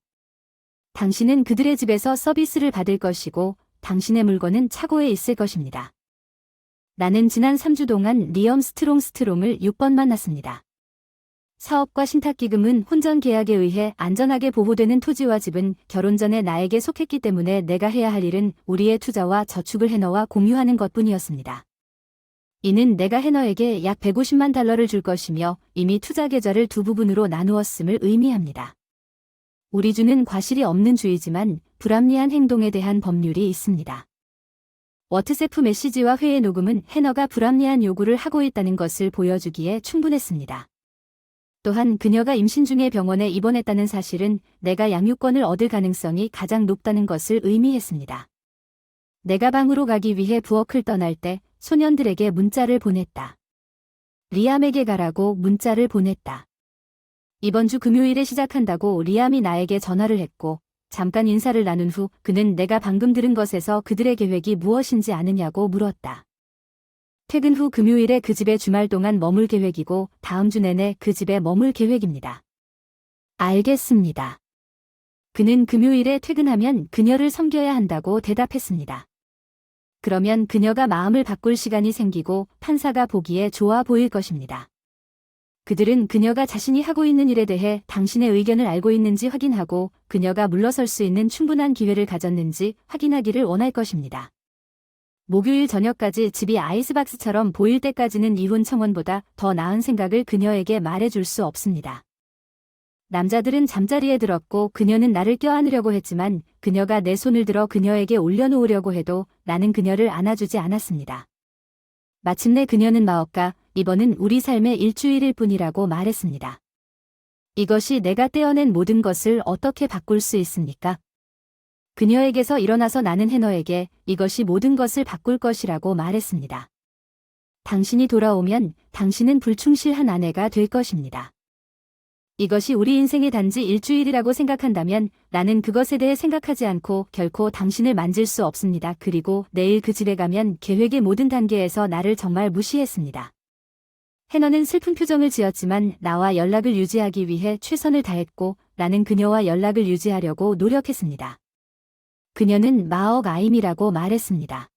Speaker 1: 당신은 그들의 집에서 서비스를 받을 것이고 당신의 물건은 차고에 있을 것입니다. 나는 지난 3주 동안 리엄 스트롱을 6번 만났습니다. 사업과 신탁기금은 혼전 계약에 의해 안전하게 보호되는 토지와 집은 결혼 전에 나에게 속했기 때문에 내가 해야 할 일은 우리의 투자와 저축을 해너와 공유하는 것뿐이었습니다. 이는 내가 해너에게 약 150만 달러를 줄 것이며 이미 투자 계좌를 두 부분으로 나누었음을 의미합니다. 우리 주는 과실이 없는 주이지만 불합리한 행동에 대한 법률이 있습니다. 워트세프 메시지와 회의 녹음은 해너가 불합리한 요구를 하고 있다는 것을 보여주기에 충분했습니다. 또한 그녀가 임신 중에 병원에 입원했다는 사실은 내가 양육권을 얻을 가능성이 가장 높다는 것을 의미했습니다. 내가 방으로 가기 위해 부엌을 떠날 때 소년들에게 문자를 보냈다. 리암에게 가라고 문자를 보냈다. 이번 주 금요일에 시작한다고 리암이 나에게 전화를 했고 잠깐 인사를 나눈 후 그는 내가 방금 들은 것에서 그들의 계획이 무엇인지 아느냐고 물었다. 퇴근 후 금요일에 그 집에 주말 동안 머물 계획이고 다음 주 내내 그 집에 머물 계획입니다. 알겠습니다. 그는 금요일에 퇴근하면 그녀를 섬겨야 한다고 대답했습니다. 그러면 그녀가 마음을 바꿀 시간이 생기고 판사가 보기에 좋아 보일 것입니다. 그들은 그녀가 자신이 하고 있는 일에 대해 당신의 의견을 알고 있는지 확인하고 그녀가 물러설 수 있는 충분한 기회를 가졌는지 확인하기를 원할 것입니다. 목요일 저녁까지 집이 아이스박스처럼 보일 때까지는 이혼 청원보다 더 나은 생각을 그녀에게 말해줄 수 없습니다. 남자들은 잠자리에 들었고 그녀는 나를 껴안으려고 했지만 그녀가 내 손을 들어 그녀에게 올려놓으려고 해도 나는 그녀를 안아주지 않았습니다. 마침내 그녀는 마오카, 이번은 우리 삶의 일주일일 뿐이라고 말했습니다. 이것이 내가 떼어낸 모든 것을 어떻게 바꿀 수 있습니까? 그녀에게서 일어나서 나는 해너에게 이것이 모든 것을 바꿀 것이라고 말했습니다. 당신이 돌아오면 당신은 불충실한 아내가 될 것입니다. 이것이 우리 인생의 단지 일주일이라고 생각한다면 나는 그것에 대해 생각하지 않고 결코 당신을 만질 수 없습니다. 그리고 내일 그 집에 가면 계획의 모든 단계에서 나를 정말 무시했습니다. 해너는 슬픈 표정을 지었지만 나와 연락을 유지하기 위해 최선을 다했고 나는 그녀와 연락을 유지하려고 노력했습니다. 그녀는 마억 아임이라고 말했습니다.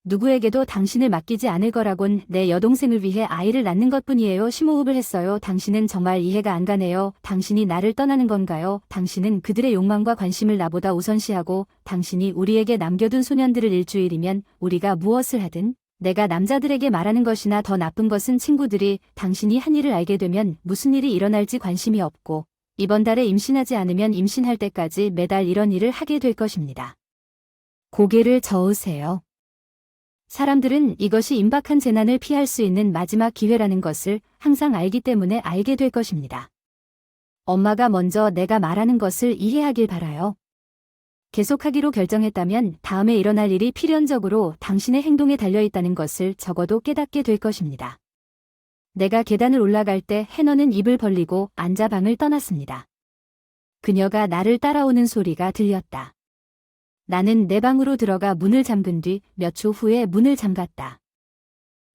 Speaker 1: 누구에게도 당신을 맡기지 않을 거라곤 내 여동생을 위해 아이를 낳는 것뿐이에요. 심호흡을 했어요. 당신은 정말 이해가 안 가네요. 당신이 나를 떠나는 건가요? 당신은 그들의 욕망과 관심을 나보다 우선시하고 당신이 우리에게 남겨둔 소년들을 일주일이면 우리가 무엇을 하든 내가 남자들에게 말하는 것이나 더 나쁜 것은 친구들이 당신이 한 일을 알게 되면 무슨 일이 일어날지 관심이 없고 이번 달에 임신하지 않으면 임신할 때까지 매달 이런 일을 하게 될 것입니다. 고개를 저으세요. 사람들은 이것이 임박한 재난을 피할 수 있는 마지막 기회라는 것을 항상 알기 때문에 알게 될 것입니다. 엄마가 먼저 내가 말하는 것을 이해하길 바라요. 계속하기로 결정했다면 다음에 일어날 일이 필연적으로 당신의 행동에 달려있다는 것을 적어도 깨닫게 될 것입니다. 내가 계단을 올라갈 때 해너는 입을 벌리고 앉아 방을 떠났습니다. 그녀가 나를 따라오는 소리가 들렸다. 나는 내 방으로 들어가 문을 잠근 뒤 몇 초 후에 문을 잠갔다.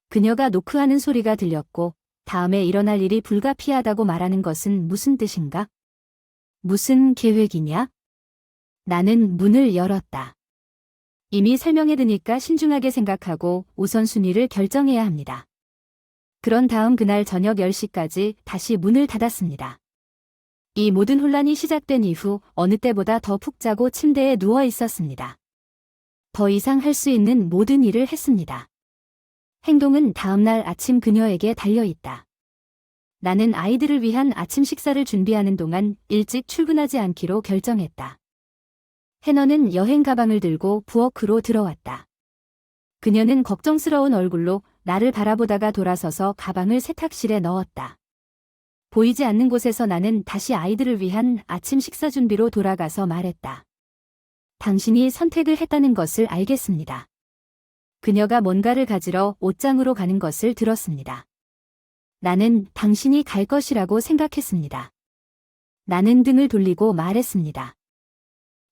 Speaker 1: 그녀가 노크하는 소리가 들렸고 다음에 일어날 일이 불가피하다고 말하는 것은 무슨 뜻인가? 무슨 계획이냐? 나는 문을 열었다. 이미 설명해드니까 신중하게 생각하고 우선순위를 결정해야 합니다. 그런 다음 그날 저녁 10시까지 다시 문을 닫았습니다. 이 모든 혼란이 시작된 이후 어느 때보다 더 푹 자고 침대에 누워 있었습니다. 더 이상 할 수 있는 모든 일을 했습니다. 행동은 다음날 아침 그녀에게 달려있다. 나는 아이들을 위한 아침 식사를 준비하는 동안 일찍 출근하지 않기로 결정했다. 해너는 여행 가방을 들고 부엌으로 들어왔다. 그녀는 걱정스러운 얼굴로 나를 바라보다가 돌아서서 가방을 세탁실에 넣었다. 보이지 않는 곳에서 나는 다시 아이들을 위한 아침 식사 준비로 돌아가서 말했다. 당신이 선택을 했다는 것을 알겠습니다. 그녀가 뭔가를 가지러 옷장으로 가는 것을 들었습니다. 나는 당신이 갈 것이라고 생각했습니다. 나는 등을 돌리고 말했습니다.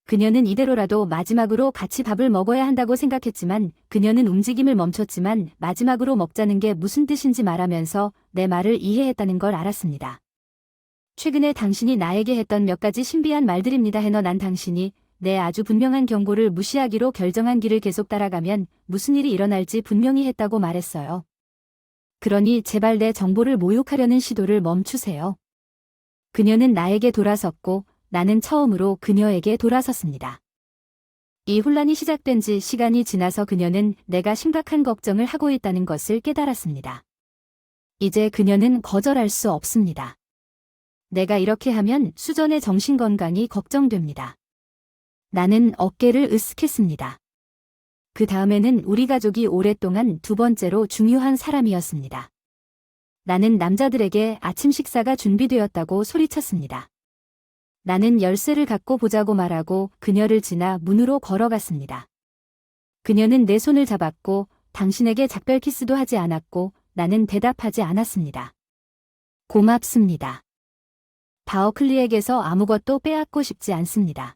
Speaker 1: 그녀는 이대로라도 마지막으로 같이 밥을 먹어야 한다고 생각했지만 그녀는 움직임을 멈췄지만 마지막으로 먹자는 게 무슨 뜻인지 말하면서 내 말을 이해했다는 걸 알았습니다. 최근에 당신이 나에게 했던 몇 가지 신비한 말들입니다. 해너 난 당신이 내 아주 분명한 경고를 무시하기로 결정한 길을 계속 따라가면 무슨 일이 일어날지 분명히 했다고 말했어요. 그러니 제발 내 정보를 모욕하려는 시도를 멈추세요. 그녀는 나에게 돌아섰고 나는 처음으로 그녀에게 돌아섰습니다. 이 혼란이 시작된 지 시간이 지나서 그녀는 내가 심각한 걱정을 하고 있다는 것을 깨달았습니다. 이제 그녀는 거절할 수 없습니다. 내가 이렇게 하면 수전의 정신건강이 걱정됩니다. 나는 어깨를 으쓱했습니다. 그 다음에는 우리 가족이 오랫동안 두 번째로 중요한 사람이었습니다. 나는 남자들에게 아침 식사가 준비되었다고 소리쳤습니다. 나는 열쇠를 갖고 보자고 말하고 그녀를 지나 문으로 걸어갔습니다. 그녀는 내 손을 잡았고 당신에게 작별 키스도 하지 않았고 나는 대답하지 않았습니다. 고맙습니다. 바어클리에게서 아무것도 빼앗고 싶지 않습니다.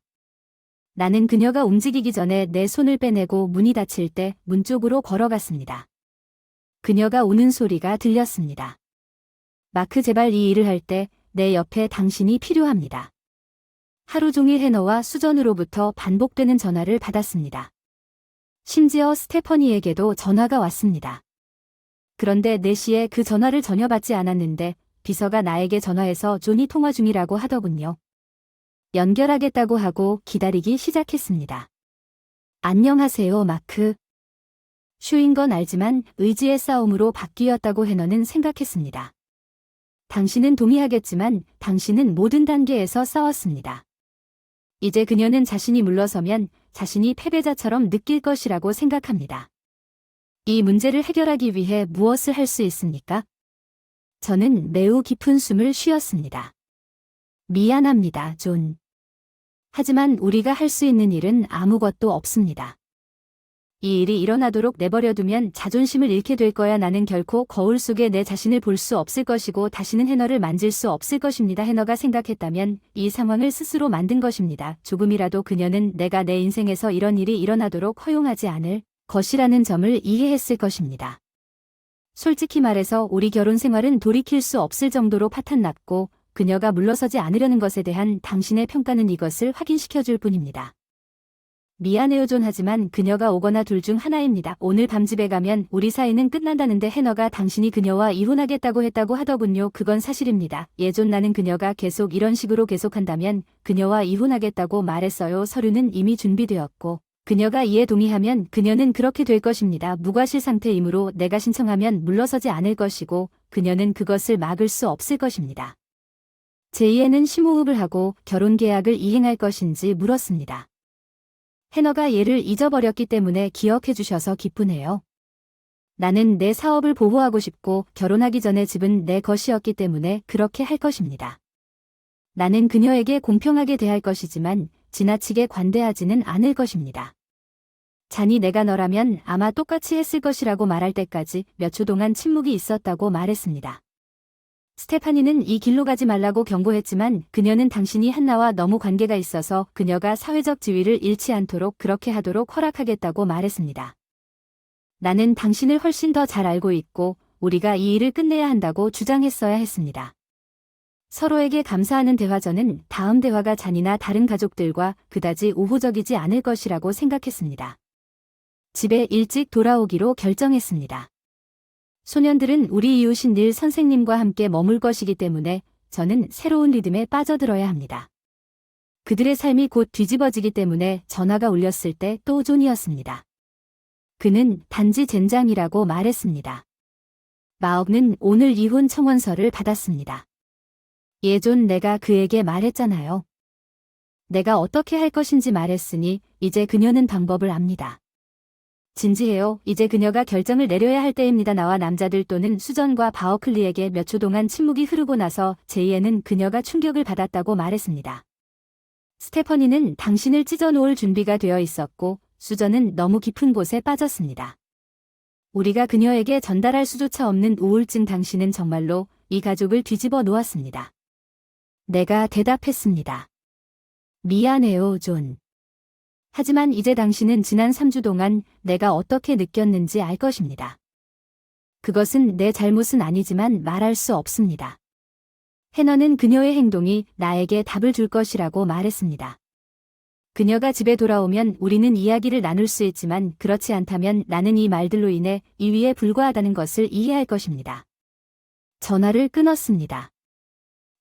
Speaker 1: 나는 그녀가 움직이기 전에 내 손을 빼내고 문이 닫힐 때 문 쪽으로 걸어갔습니다. 그녀가 우는 소리가 들렸습니다. 마크 제발 이 일을 할 때 내 옆에 당신이 필요합니다. 하루 종일 해너와 수전으로부터 반복되는 전화를 받았습니다. 심지어 스테퍼니에게도 전화가 왔습니다. 그런데 4시에 그 전화를 전혀 받지 않았는데 비서가 나에게 전화해서 존이 통화 중이라고 하더군요. 연결하겠다고 하고 기다리기 시작했습니다. 안녕하세요, 마크. 슈인 건 알지만 의지의 싸움으로 바뀌었다고 해너는 생각했습니다. 당신은 동의하겠지만 당신은 모든 단계에서 싸웠습니다. 이제 그녀는 자신이 물러서면 자신이 패배자처럼 느낄 것이라고 생각합니다. 이 문제를 해결하기 위해 무엇을 할 수 있습니까? 저는 매우 깊은 숨을 쉬었습니다. 미안합니다, 존. 하지만 우리가 할 수 있는 일은 아무것도 없습니다. 이 일이 일어나도록 내버려두면 자존심을 잃게 될 거야. 나는 결코 거울 속에 내 자신을 볼 수 없을 것이고 다시는 해너를 만질 수 없을 것입니다. 해너가 생각했다면 이 상황을 스스로 만든 것입니다. 조금이라도 그녀는 내가 내 인생에서 이런 일이 일어나도록 허용하지 않을 것이라는 점을 이해했을 것입니다. 솔직히 말해서 우리 결혼 생활은 돌이킬 수 없을 정도로 파탄났고 그녀가 물러서지 않으려는 것에 대한 당신의 평가는 이것을 확인시켜줄 뿐입니다. 미안해요 존 하지만 그녀가 오거나 둘 중 하나입니다. 오늘 밤 집에 가면 우리 사이는 끝난다는데 해너가 당신이 그녀와 이혼하겠다고 했다고 하더군요. 그건 사실입니다. 존 나는 그녀가 계속 이런 식으로 계속한다면 그녀와 이혼하겠다고 말했어요. 서류는 이미 준비되었고 그녀가 이에 동의하면 그녀는 그렇게 될 것입니다. 무과실 상태이므로 내가 신청하면 물러서지 않을 것이고 그녀는 그것을 막을 수 없을 것입니다. 제2에는 심호흡을 하고 결혼 계약을 이행할 것인지 물었습니다. 해너가 얘를 잊어버렸기 때문에 기억해 주셔서 기쁘네요. 나는 내 사업을 보호하고 싶고 결혼하기 전에 집은 내 것이었기 때문에 그렇게 할 것입니다. 나는 그녀에게 공평하게 대할 것이지만 지나치게 관대하지는 않을 것입니다. 잔이 내가 너라면 아마 똑같이 했을 것이라고 말할 때까지 몇 초 동안 침묵이 있었다고 말했습니다. 스테파니는 이 길로 가지 말라고 경고했지만 그녀는 당신이 한나와 너무 관계가 있어서 그녀가 사회적 지위를 잃지 않도록 그렇게 하도록 허락하겠다고 말했습니다. 나는 당신을 훨씬 더 잘 알고 있고 우리가 이 일을 끝내야 한다고 주장했어야 했습니다. 서로에게 감사하는 대화전은 다음 대화가 잔이나 다른 가족들과 그다지 우호적이지 않을 것이라고 생각했습니다. 집에 일찍 돌아오기로 결정했습니다. 소년들은 우리 이웃인 닐 선생님과 함께 머물 것이기 때문에 저는 새로운 리듬에 빠져들어야 합니다. 그들의 삶이 곧 뒤집어지기 때문에 전화가 울렸을 때 또 존이었습니다. 그는 단지 젠장이라고 말했습니다. 마옥는 오늘 이혼 청원서를 받았습니다. 예전 내가 그에게 말했잖아요. 내가 어떻게 할 것인지 말했으니 이제 그녀는 방법을 압니다. 진지해요. 이제 그녀가 결정을 내려야 할 때입니다. 나와 남자들 또는 수전과 바어클리에게 몇 초 동안 침묵이 흐르고 나서 제이에는 그녀가 충격을 받았다고 말했습니다. 스테퍼니는 당신을 찢어놓을 준비가 되어 있었고 수전은 너무 깊은 곳에 빠졌습니다. 우리가 그녀에게 전달할 수조차 없는 우울증. 당신은 정말로 이 가족을 뒤집어 놓았습니다. 내가 대답했습니다. 미안해요, 존. 하지만 이제 당신은 지난 3주 동안 내가 어떻게 느꼈는지 알 것입니다. 그것은 내 잘못은 아니지만 말할 수 없습니다. 해너는 그녀의 행동이 나에게 답을 줄 것이라고 말했습니다. 그녀가 집에 돌아오면 우리는 이야기를 나눌 수 있지만 그렇지 않다면 나는 이 말들로 인해 이위에 불과하다는 것을 이해할 것입니다. 전화를 끊었습니다.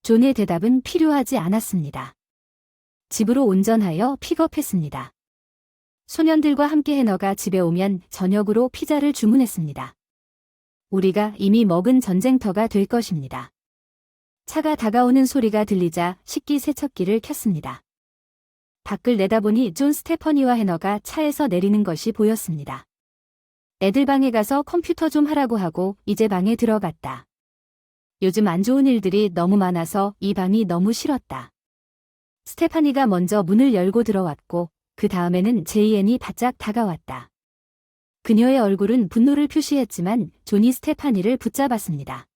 Speaker 1: 존의 대답은 필요하지 않았습니다. 집으로 운전하여 픽업했습니다. 소년들과 함께 해너가 집에 오면 저녁으로 피자를 주문했습니다. 우리가 이미 먹은 전쟁터가 될 것입니다. 차가 다가오는 소리가 들리자 식기세척기를 켰습니다. 밖을 내다보니 존 스테퍼니와 해너가 차에서 내리는 것이 보였습니다. 애들 방에 가서 컴퓨터 좀 하라고 하고 이제 방에 들어갔다. 요즘 안 좋은 일들이 너무 많아서 이 방이 너무 싫었다. 스테파니가 먼저 문을 열고 들어왔고 그 다음에는 제이앤이 바짝 다가왔다. 그녀의 얼굴은 분노를 표시했지만 존이 스테파니를 붙잡았습니다.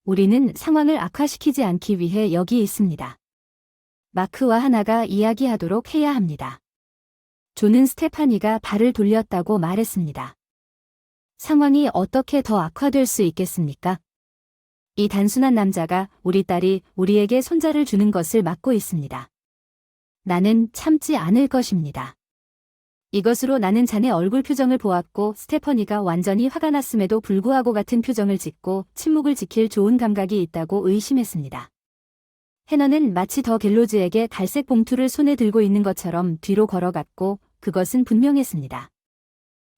Speaker 1: 우리는 상황을 악화시키지 않기 위해 여기 있습니다. 마크와 하나가 이야기하도록 해야 합니다. 존은 스테파니가 발을 돌렸다고 말했습니다. 상황이 어떻게 더 악화될 수 있겠습니까? 이 단순한 남자가 우리 딸이 우리에게 손자를 주는 것을 막고 있습니다. 나는 참지 않을 것입니다. 이것으로 나는 자네 얼굴 표정을 보았고 스테퍼니가 완전히 화가 났음에도 불구하고 같은 표정을 짓고 침묵을 지킬 좋은 감각이 있다고 의심했습니다. 해너는 마치 더 갤로즈에게 갈색 봉투를 손에 들고 있는 것처럼 뒤로 걸어갔고 그것은 분명했습니다.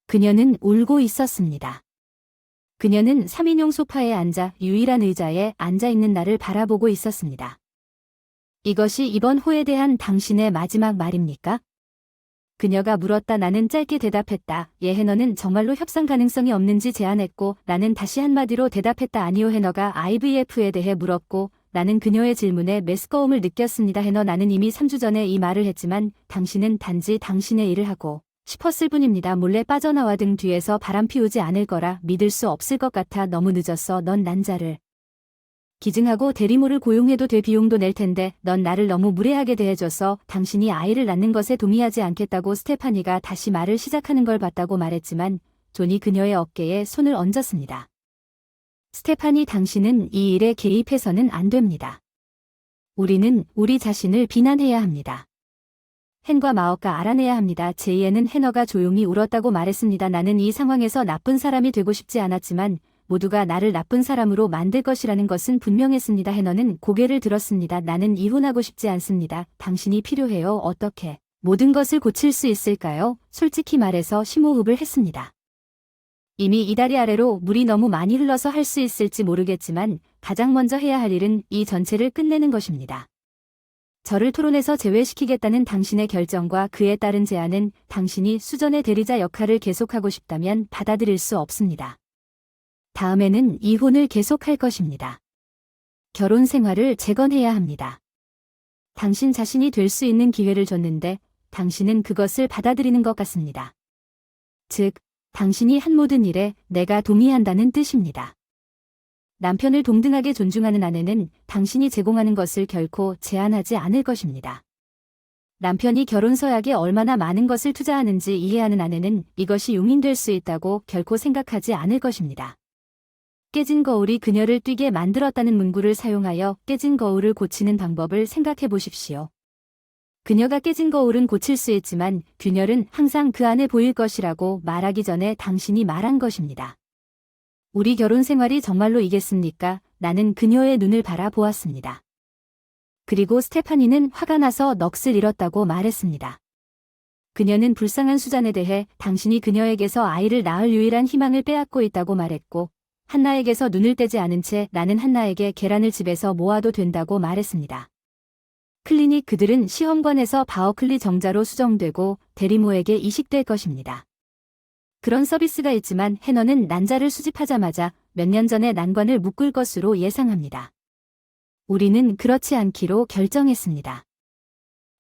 Speaker 1: 그녀는 울고 있었습니다. 그녀는 3인용 소파에 앉아 유일한 의자에 앉아 있는 나를 바라보고 있었습니다. 이것이 이번 호에 대한 당신의 마지막 말입니까? 그녀가 물었다. 나는 짧게 대답했다. 예. 해너는 정말로 협상 가능성이 없는지 제안했고 나는 다시 한마디로 대답했다. 아니요. 해너가 IVF에 대해 물었고 나는 그녀의 질문에 메스꺼움을 느꼈습니다. 해너 나는 이미 3주 전에 이 말을 했지만 당신은 단지 당신의 일을 하고 싶었을 뿐입니다. 몰래 빠져나와 등 뒤에서 바람 피우지 않을 거라 믿을 수 없을 것 같아. 너무 늦었어. 넌 난자를 기증하고 대리모를 고용해도 될 비용도 낼 텐데 넌 나를 너무 무례하게 대해줘서 당신이 아이를 낳는 것에 동의하지 않겠다고 스테파니가 다시 말을 시작하는 걸 봤다고 말했지만 존이 그녀의 어깨에 손을 얹었습니다. 스테파니 당신은 이 일에 개입해서는 안 됩니다. 우리는 우리 자신을 비난해야 합니다. 헨과 마어가 알아내야 합니다. 제이에는 해너가 조용히 울었다고 말했습니다. 나는 이 상황에서 나쁜 사람이 되고 싶지 않았지만 모두가 나를 나쁜 사람으로 만들 것이라는 것은 분명했습니다. 해너는 고개를 들었습니다. 나는 이혼하고 싶지 않습니다. 당신이 필요해요. 어떻게 모든 것을 고칠 수 있을까요? 솔직히 말해서 심호흡을 했습니다. 이미 이 다리 아래로 물이 너무 많이 흘러서 할 수 있을지 모르겠지만 가장 먼저 해야 할 일은 이 전체를 끝내는 것입니다. 저를 토론에서 제외시키겠다는 당신의 결정과 그에 따른 제안은 당신이 수전의 대리자 역할을 계속하고 싶다면 받아들일 수 없습니다. 다음에는 이혼을 계속할 것입니다. 결혼 생활을 재건해야 합니다. 당신 자신이 될 수 있는 기회를 줬는데 당신은 그것을 받아들이는 것 같습니다. 즉, 당신이 한 모든 일에 내가 동의한다는 뜻입니다. 남편을 동등하게 존중하는 아내는 당신이 제공하는 것을 결코 제한하지 않을 것입니다. 남편이 결혼 서약에 얼마나 많은 것을 투자하는지 이해하는 아내는 이것이 용인될 수 있다고 결코 생각하지 않을 것입니다. 깨진 거울이 그녀를 뛰게 만들었다는 문구를 사용하여 깨진 거울을 고치는 방법을 생각해 보십시오. 그녀가 깨진 거울은 고칠 수 있지만 균열은 항상 그 안에 보일 것이라고 말하기 전에 당신이 말한 것입니다. 우리 결혼 생활이 정말로 이겠습니까? 나는 그녀의 눈을 바라보았습니다. 그리고 스테파니는 화가 나서 넋을 잃었다고 말했습니다. 그녀는 불쌍한 수잔에 대해 당신이 그녀에게서 아이를 낳을 유일한 희망을 빼앗고 있다고 말했고 한나에게서 눈을 떼지 않은 채 나는 한나에게 계란을 집에서 모아도 된다고 말했습니다. 클리닉 그들은 시험관에서 바어클리 정자로 수정되고 대리모에게 이식될 것입니다. 그런 서비스가 있지만 해너는 난자를 수집하자마자 몇 년 전에 난관을 묶을 것으로 예상합니다. 우리는 그렇지 않기로 결정했습니다.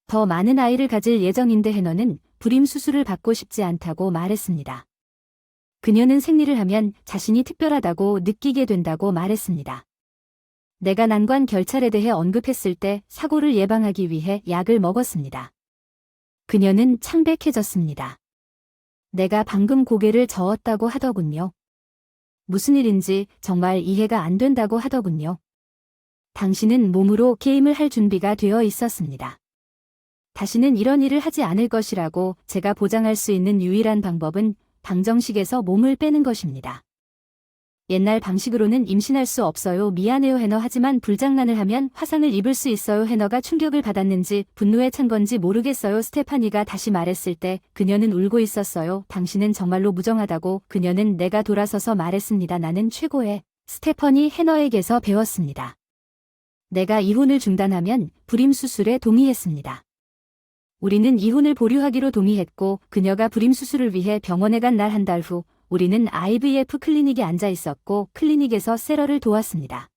Speaker 1: 더 많은 아이를 가질 예정인데 해너는 불임 수술을 받고 싶지 않다고 말했습니다. 그녀는 생리를 하면 자신이 특별하다고 느끼게 된다고 말했습니다. 내가 난관 결찰에 대해 언급했을 때 사고를 예방하기 위해 약을 먹었습니다. 그녀는 창백해졌습니다. 내가 방금 고개를 저었다고 하더군요. 무슨 일인지 정말 이해가 안 된다고 하더군요. 당신은 몸으로 게임을 할 준비가 되어 있었습니다. 다시는 이런 일을 하지 않을 것이라고 제가 보장할 수 있는 유일한 방법은 방정식에서 몸을 빼는 것입니다. 옛날 방식으로는 임신할 수 없어요. 미안해요 해너. 하지만 불장난을 하면 화상을 입을 수 있어요. 해너가 충격을 받았는지 분노에 찬 건지 모르겠어요. 스테파니가 다시 말했을 때 그녀는 울고 있었어요. 당신은 정말로 무정하다고. 그녀는 내가 돌아서서 말했습니다. 나는 최고의 스테퍼니 해너에게서 배웠습니다. 내가 이혼을 중단하면 불임 수술에 동의했습니다. 우리는 이혼을 보류하기로 동의했고 그녀가 불임 수술을 위해 병원에 간 날 한 달 후 우리는 IVF 클리닉에 앉아 있었고 클리닉에서 세러를 도왔습니다.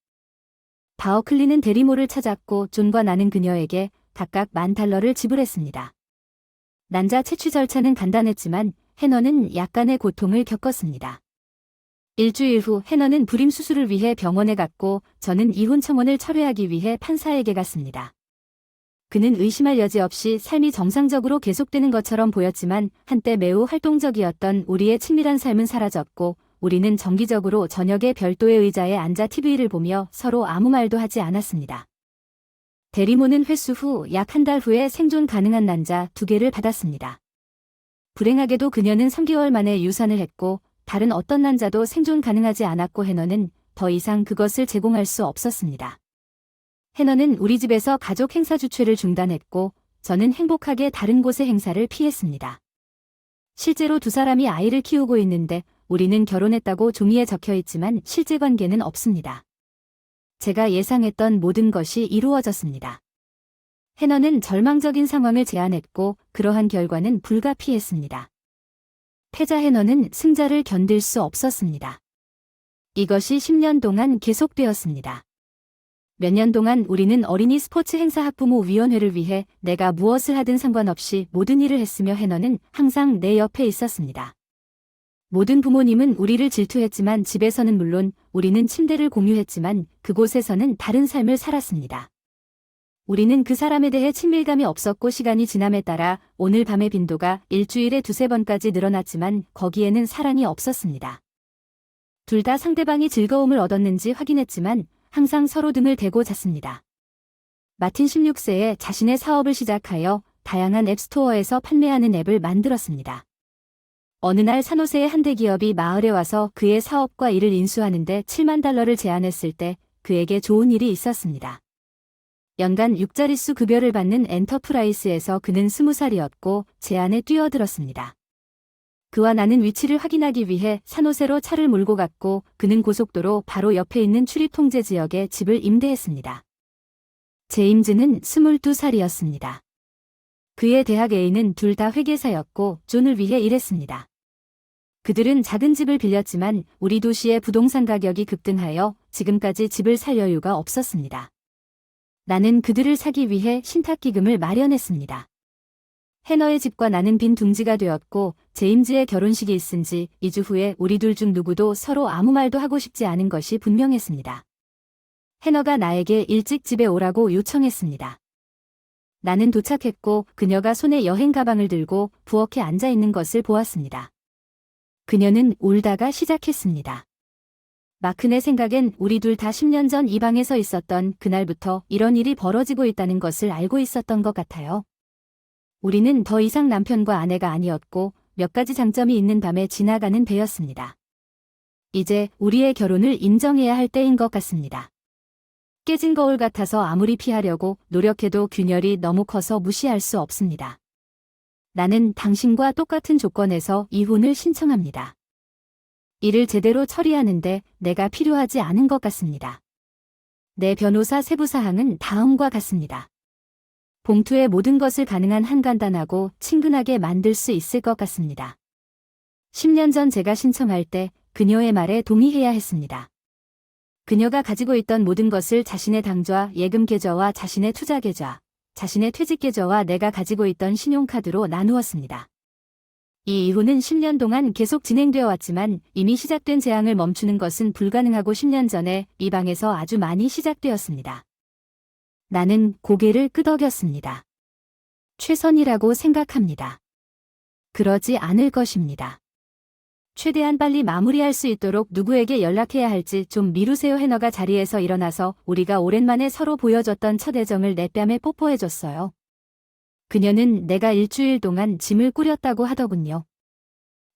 Speaker 1: 바어클리는 대리모를 찾았고 존과 나는 그녀에게 각각 $10,000를 지불했습니다. 난자 채취 절차는 간단했지만 해너는 약간의 고통을 겪었습니다. 일주일 후 해너는 불임 수술을 위해 병원에 갔고 저는 이혼 청원을 철회하기 위해 판사에게 갔습니다. 그는 의심할 여지 없이 삶이 정상적으로 계속되는 것처럼 보였지만 한때 매우 활동적이었던 우리의 친밀한 삶은 사라졌고 우리는 정기적으로 저녁에 별도의 의자에 앉아 TV를 보며 서로 아무 말도 하지 않았습니다. 대리모는 회수 후 약 한 달 후에 생존 가능한 난자 2개를 받았습니다. 불행하게도 그녀는 3개월 만에 유산을 했고 다른 어떤 난자도 생존 가능하지 않았고 해너는 더 이상 그것을 제공할 수 없었습니다. 해너는 우리 집에서 가족 행사 주최를 중단했고 저는 행복하게 다른 곳의 행사를 피했습니다. 실제로 두 사람이 아이를 키우고 있는데 우리는 결혼했다고 종이에 적혀 있지만 실제 관계는 없습니다. 제가 예상했던 모든 것이 이루어졌습니다. 해너는 절망적인 상황을 제안했고 그러한 결과는 불가피했습니다. 패자 해너는 승자를 견딜 수 없었습니다. 이것이 10년 동안 계속되었습니다. 몇 년 동안 우리는 어린이 스포츠 행사 학부모 위원회를 위해 내가 무엇을 하든 상관없이 모든 일을 했으며 해너는 항상 내 옆에 있었습니다. 모든 부모님은 우리를 질투했지만 집에서는 물론 우리는 침대를 공유했지만 그곳에서는 다른 삶을 살았습니다. 우리는 그 사람에 대해 친밀감이 없었고 시간이 지남에 따라 오늘 밤의 빈도가 일주일에 2-3번까지 늘어났지만 거기에는 사랑이 없었습니다. 둘 다 상대방이 즐거움을 얻었는지 확인했지만 항상 서로 등을 대고 잤습니다. 마틴 16세에 자신의 사업을 시작하여 다양한 앱스토어에서 판매하는 앱을 만들었습니다. 어느 날 산호세의 한 대기업이 마을에 와서 그의 사업과 일을 인수하는데 $70,000를 제안했을 때 그에게 좋은 일이 있었습니다. 연간 6자릿수 급여를 받는 엔터프라이스에서 그는 20살이었고 제안에 뛰어들었습니다. 그와 나는 위치를 확인하기 위해 산호세로 차를 몰고 갔고 그는 고속도로 바로 옆에 있는 출입통제 지역에 집을 임대했습니다. 제임즈는 22살이었습니다. 그의 대학 A는 둘 다 회계사였고 존을 위해 일했습니다. 그들은 작은 집을 빌렸지만 우리 도시의 부동산 가격이 급등하여 지금까지 집을 살 여유가 없었습니다. 나는 그들을 사기 위해 신탁기금을 마련했습니다. 해너의 집과 나는 빈 둥지가 되었고 제임즈의 결혼식이 있은 지 2주 후에 우리 둘 중 누구도 서로 아무 말도 하고 싶지 않은 것이 분명했습니다. 해너가 나에게 일찍 집에 오라고 요청했습니다. 나는 도착했고 그녀가 손에 여행 가방을 들고 부엌에 앉아 있는 것을 보았습니다. 그녀는 울다가 시작했습니다. 마크네 생각엔 우리 둘 다 10년 전 이 방에서 있었던 그날부터 이런 일이 벌어지고 있다는 것을 알고 있었던 것 같아요. 우리는 더 이상 남편과 아내가 아니었고 몇 가지 장점이 있는 밤에 지나가는 배였습니다. 이제 우리의 결혼을 인정해야 할 때인 것 같습니다. 깨진 거울 같아서 아무리 피하려고 노력해도 균열이 너무 커서 무시할 수 없습니다. 나는 당신과 똑같은 조건에서 이혼을 신청합니다. 일을 제대로 처리하는데 내가 필요하지 않은 것 같습니다. 내 변호사 세부사항은 다음과 같습니다. 봉투에 모든 것을 가능한 한 간단하고 친근하게 만들 수 있을 것 같습니다. 10년 전 제가 신청할 때 그녀의 말에 동의해야 했습니다. 그녀가 가지고 있던 모든 것을 자신의 당좌, 예금 계좌와 자신의 투자 계좌, 자신의 퇴직 계좌와 내가 가지고 있던 신용카드로 나누었습니다. 이 이후는 10년 동안 계속 진행되어 왔지만 이미 시작된 재앙을 멈추는 것은 불가능하고 10년 전에 이 방에서 아주 많이 시작되었습니다. 나는 고개를 끄덕였습니다. 최선이라고 생각합니다. 그러지 않을 것입니다. 최대한 빨리 마무리할 수 있도록 누구에게 연락해야 할지 좀 미루세요. 해너가 자리에서 일어나서 우리가 오랜만에 서로 보여줬던 첫 애정을 내 뺨에 뽀뽀해줬어요. 그녀는 내가 일주일 동안 짐을 꾸렸다고 하더군요.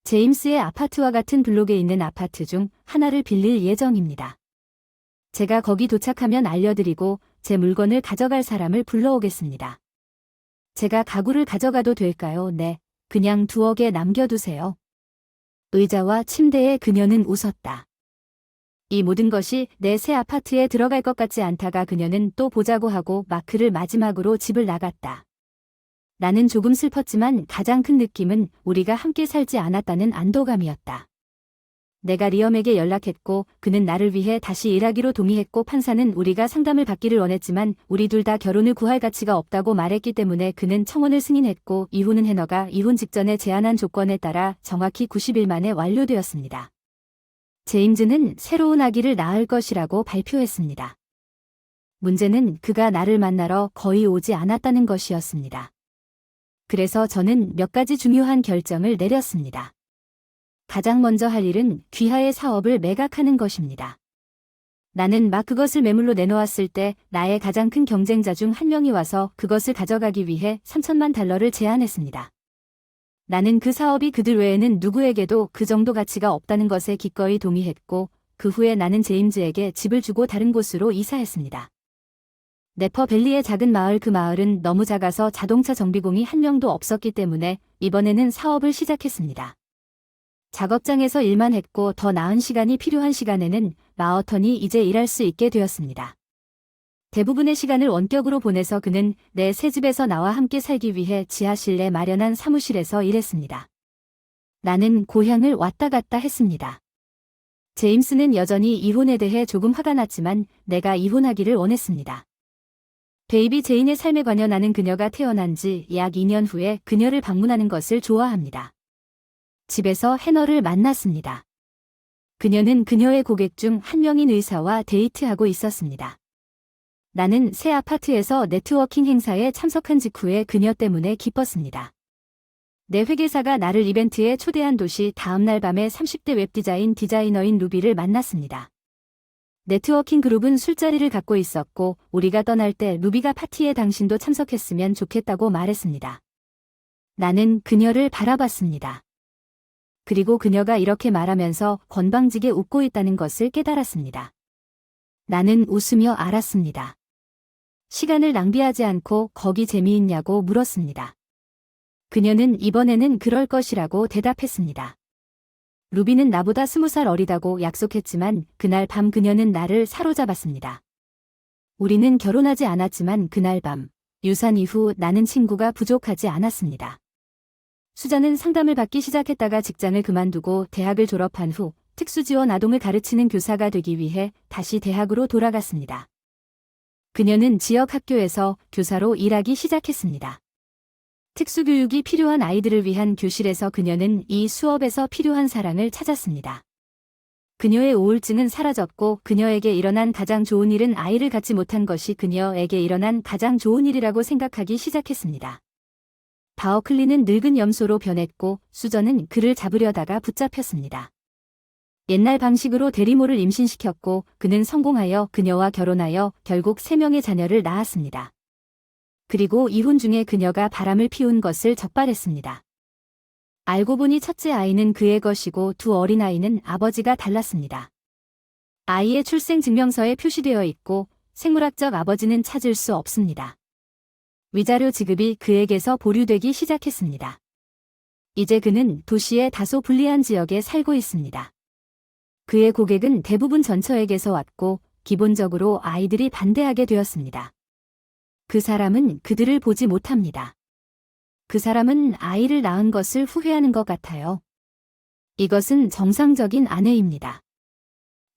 Speaker 1: 제임스의 아파트와 같은 블록에 있는 아파트 중 하나를 빌릴 예정입니다. 제가 거기 도착하면 알려드리고 제 물건을 가져갈 사람을 불러오겠습니다. 제가 가구를 가져가도 될까요? 네, 그냥 두억에 남겨두세요. 의자와 침대에 그녀는 웃었다. 이 모든 것이 내 새 아파트에 들어갈 것 같지 않다가 그녀는 또 보자고 하고 마크를 마지막으로 집을 나갔다. 나는 조금 슬펐지만 가장 큰 느낌은 우리가 함께 살지 않았다는 안도감이었다. 내가 리엄에게 연락했고 그는 나를 위해 다시 일하기로 동의했고 판사는 우리가 상담을 받기를 원했지만 우리 둘 다 결혼을 구할 가치가 없다고 말했기 때문에 그는 청원을 승인했고 이후는 해너가 이혼 직전에 제안한 조건에 따라 정확히 90일 만에 완료되었습니다. 제임즈는 새로운 아기를 낳을 것이라고 발표했습니다. 문제는 그가 나를 만나러 거의 오지 않았다는 것이었습니다. 그래서 저는 몇 가지 중요한 결정을 내렸습니다. 가장 먼저 할 일은 귀하의 사업을 매각하는 것입니다. 나는 막 그것을 매물로 내놓았을 때 나의 가장 큰 경쟁자 중 한 명이 와서 그것을 가져가기 위해 $3,000만 제안했습니다. 나는 그 사업이 그들 외에는 누구에게도 그 정도 가치가 없다는 것에 기꺼이 동의했고 그 후에 나는 제임즈에게 집을 주고 다른 곳으로 이사했습니다. 네퍼밸리의 작은 마을 그 마을은 너무 작아서 자동차 정비공이 한 명도 없었기 때문에 이번에는 사업을 시작했습니다. 작업장에서 일만 했고 더 나은 시간이 필요한 시간에는 마어턴이 이제 일할 수 있게 되었습니다. 대부분의 시간을 원격으로 보내서 그는 내 새 집에서 나와 함께 살기 위해 지하실에 마련한 사무실에서 일했습니다. 나는 고향을 왔다 갔다 했습니다. 제임스는 여전히 이혼에 대해 조금 화가 났지만 내가 이혼하기를 원했습니다. 베이비 제인의 삶에 관여 나는 그녀가 태어난 지 약 2년 후에 그녀를 방문하는 것을 좋아합니다. 집에서 해너를 만났습니다. 그녀는 그녀의 고객 중 한 명인 의사와 데이트하고 있었습니다. 나는 새 아파트에서 네트워킹 행사에 참석한 직후에 그녀 때문에 기뻤습니다. 내 회계사가 나를 이벤트에 초대한 도시 다음날 밤에 30대 웹디자인 디자이너인 루비를 만났습니다. 네트워킹 그룹은 술자리를 갖고 있었고 우리가 떠날 때 루비가 파티에 당신도 참석했으면 좋겠다고 말했습니다. 나는 그녀를 바라봤습니다. 그리고 그녀가 이렇게 말하면서 건방지게 웃고 있다는 것을 깨달았습니다. 나는 웃으며 알았습니다. 시간을 낭비하지 않고 거기 재미있냐고 물었습니다. 그녀는 이번에는 그럴 것이라고 대답했습니다. 루비는 나보다 20살 어리다고 약속했지만 그날 밤 그녀는 나를 사로잡았습니다. 우리는 결혼하지 않았지만 그날 밤 유산 이후 나는 친구가 부족하지 않았습니다. 수자는 상담을 받기 시작했다가 직장을 그만두고 대학을 졸업한 후 특수지원 아동을 가르치는 교사가 되기 위해 다시 대학으로 돌아갔습니다. 그녀는 지역 학교에서 교사로 일하기 시작했습니다. 특수교육이 필요한 아이들을 위한 교실에서 그녀는 이 수업에서 필요한 사랑을 찾았습니다. 그녀의 우울증은 사라졌고 그녀에게 일어난 가장 좋은 일은 아이를 갖지 못한 것이 그녀에게 일어난 가장 좋은 일이라고 생각하기 시작했습니다. 바어클리는 늙은 염소로 변했고 수저는 그를 잡으려다가 붙잡혔습니다. 옛날 방식으로 대리모를 임신시켰고 그는 성공하여 그녀와 결혼하여 결국 3명의 자녀를 낳았습니다. 그리고 이혼 중에 그녀가 바람을 피운 것을 적발했습니다. 알고 보니 첫째 아이는 그의 것이고 두 어린아이는 아버지가 달랐습니다. 아이의 출생증명서에 표시되어 있고 생물학적 아버지는 찾을 수 없습니다. 위자료 지급이 그에게서 보류되기 시작했습니다. 이제 그는 도시의 다소 불리한 지역에 살고 있습니다. 그의 고객은 대부분 전처에게서 왔고 기본적으로 아이들이 반대하게 되었습니다. 그 사람은 그들을 보지 못합니다. 그 사람은 아이를 낳은 것을 후회하는 것 같아요. 이것은 정상적인 아내입니다.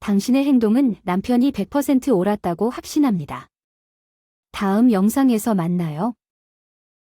Speaker 1: 당신의 행동은 남편이 100% 옳았다고 확신합니다. 다음 영상에서 만나요.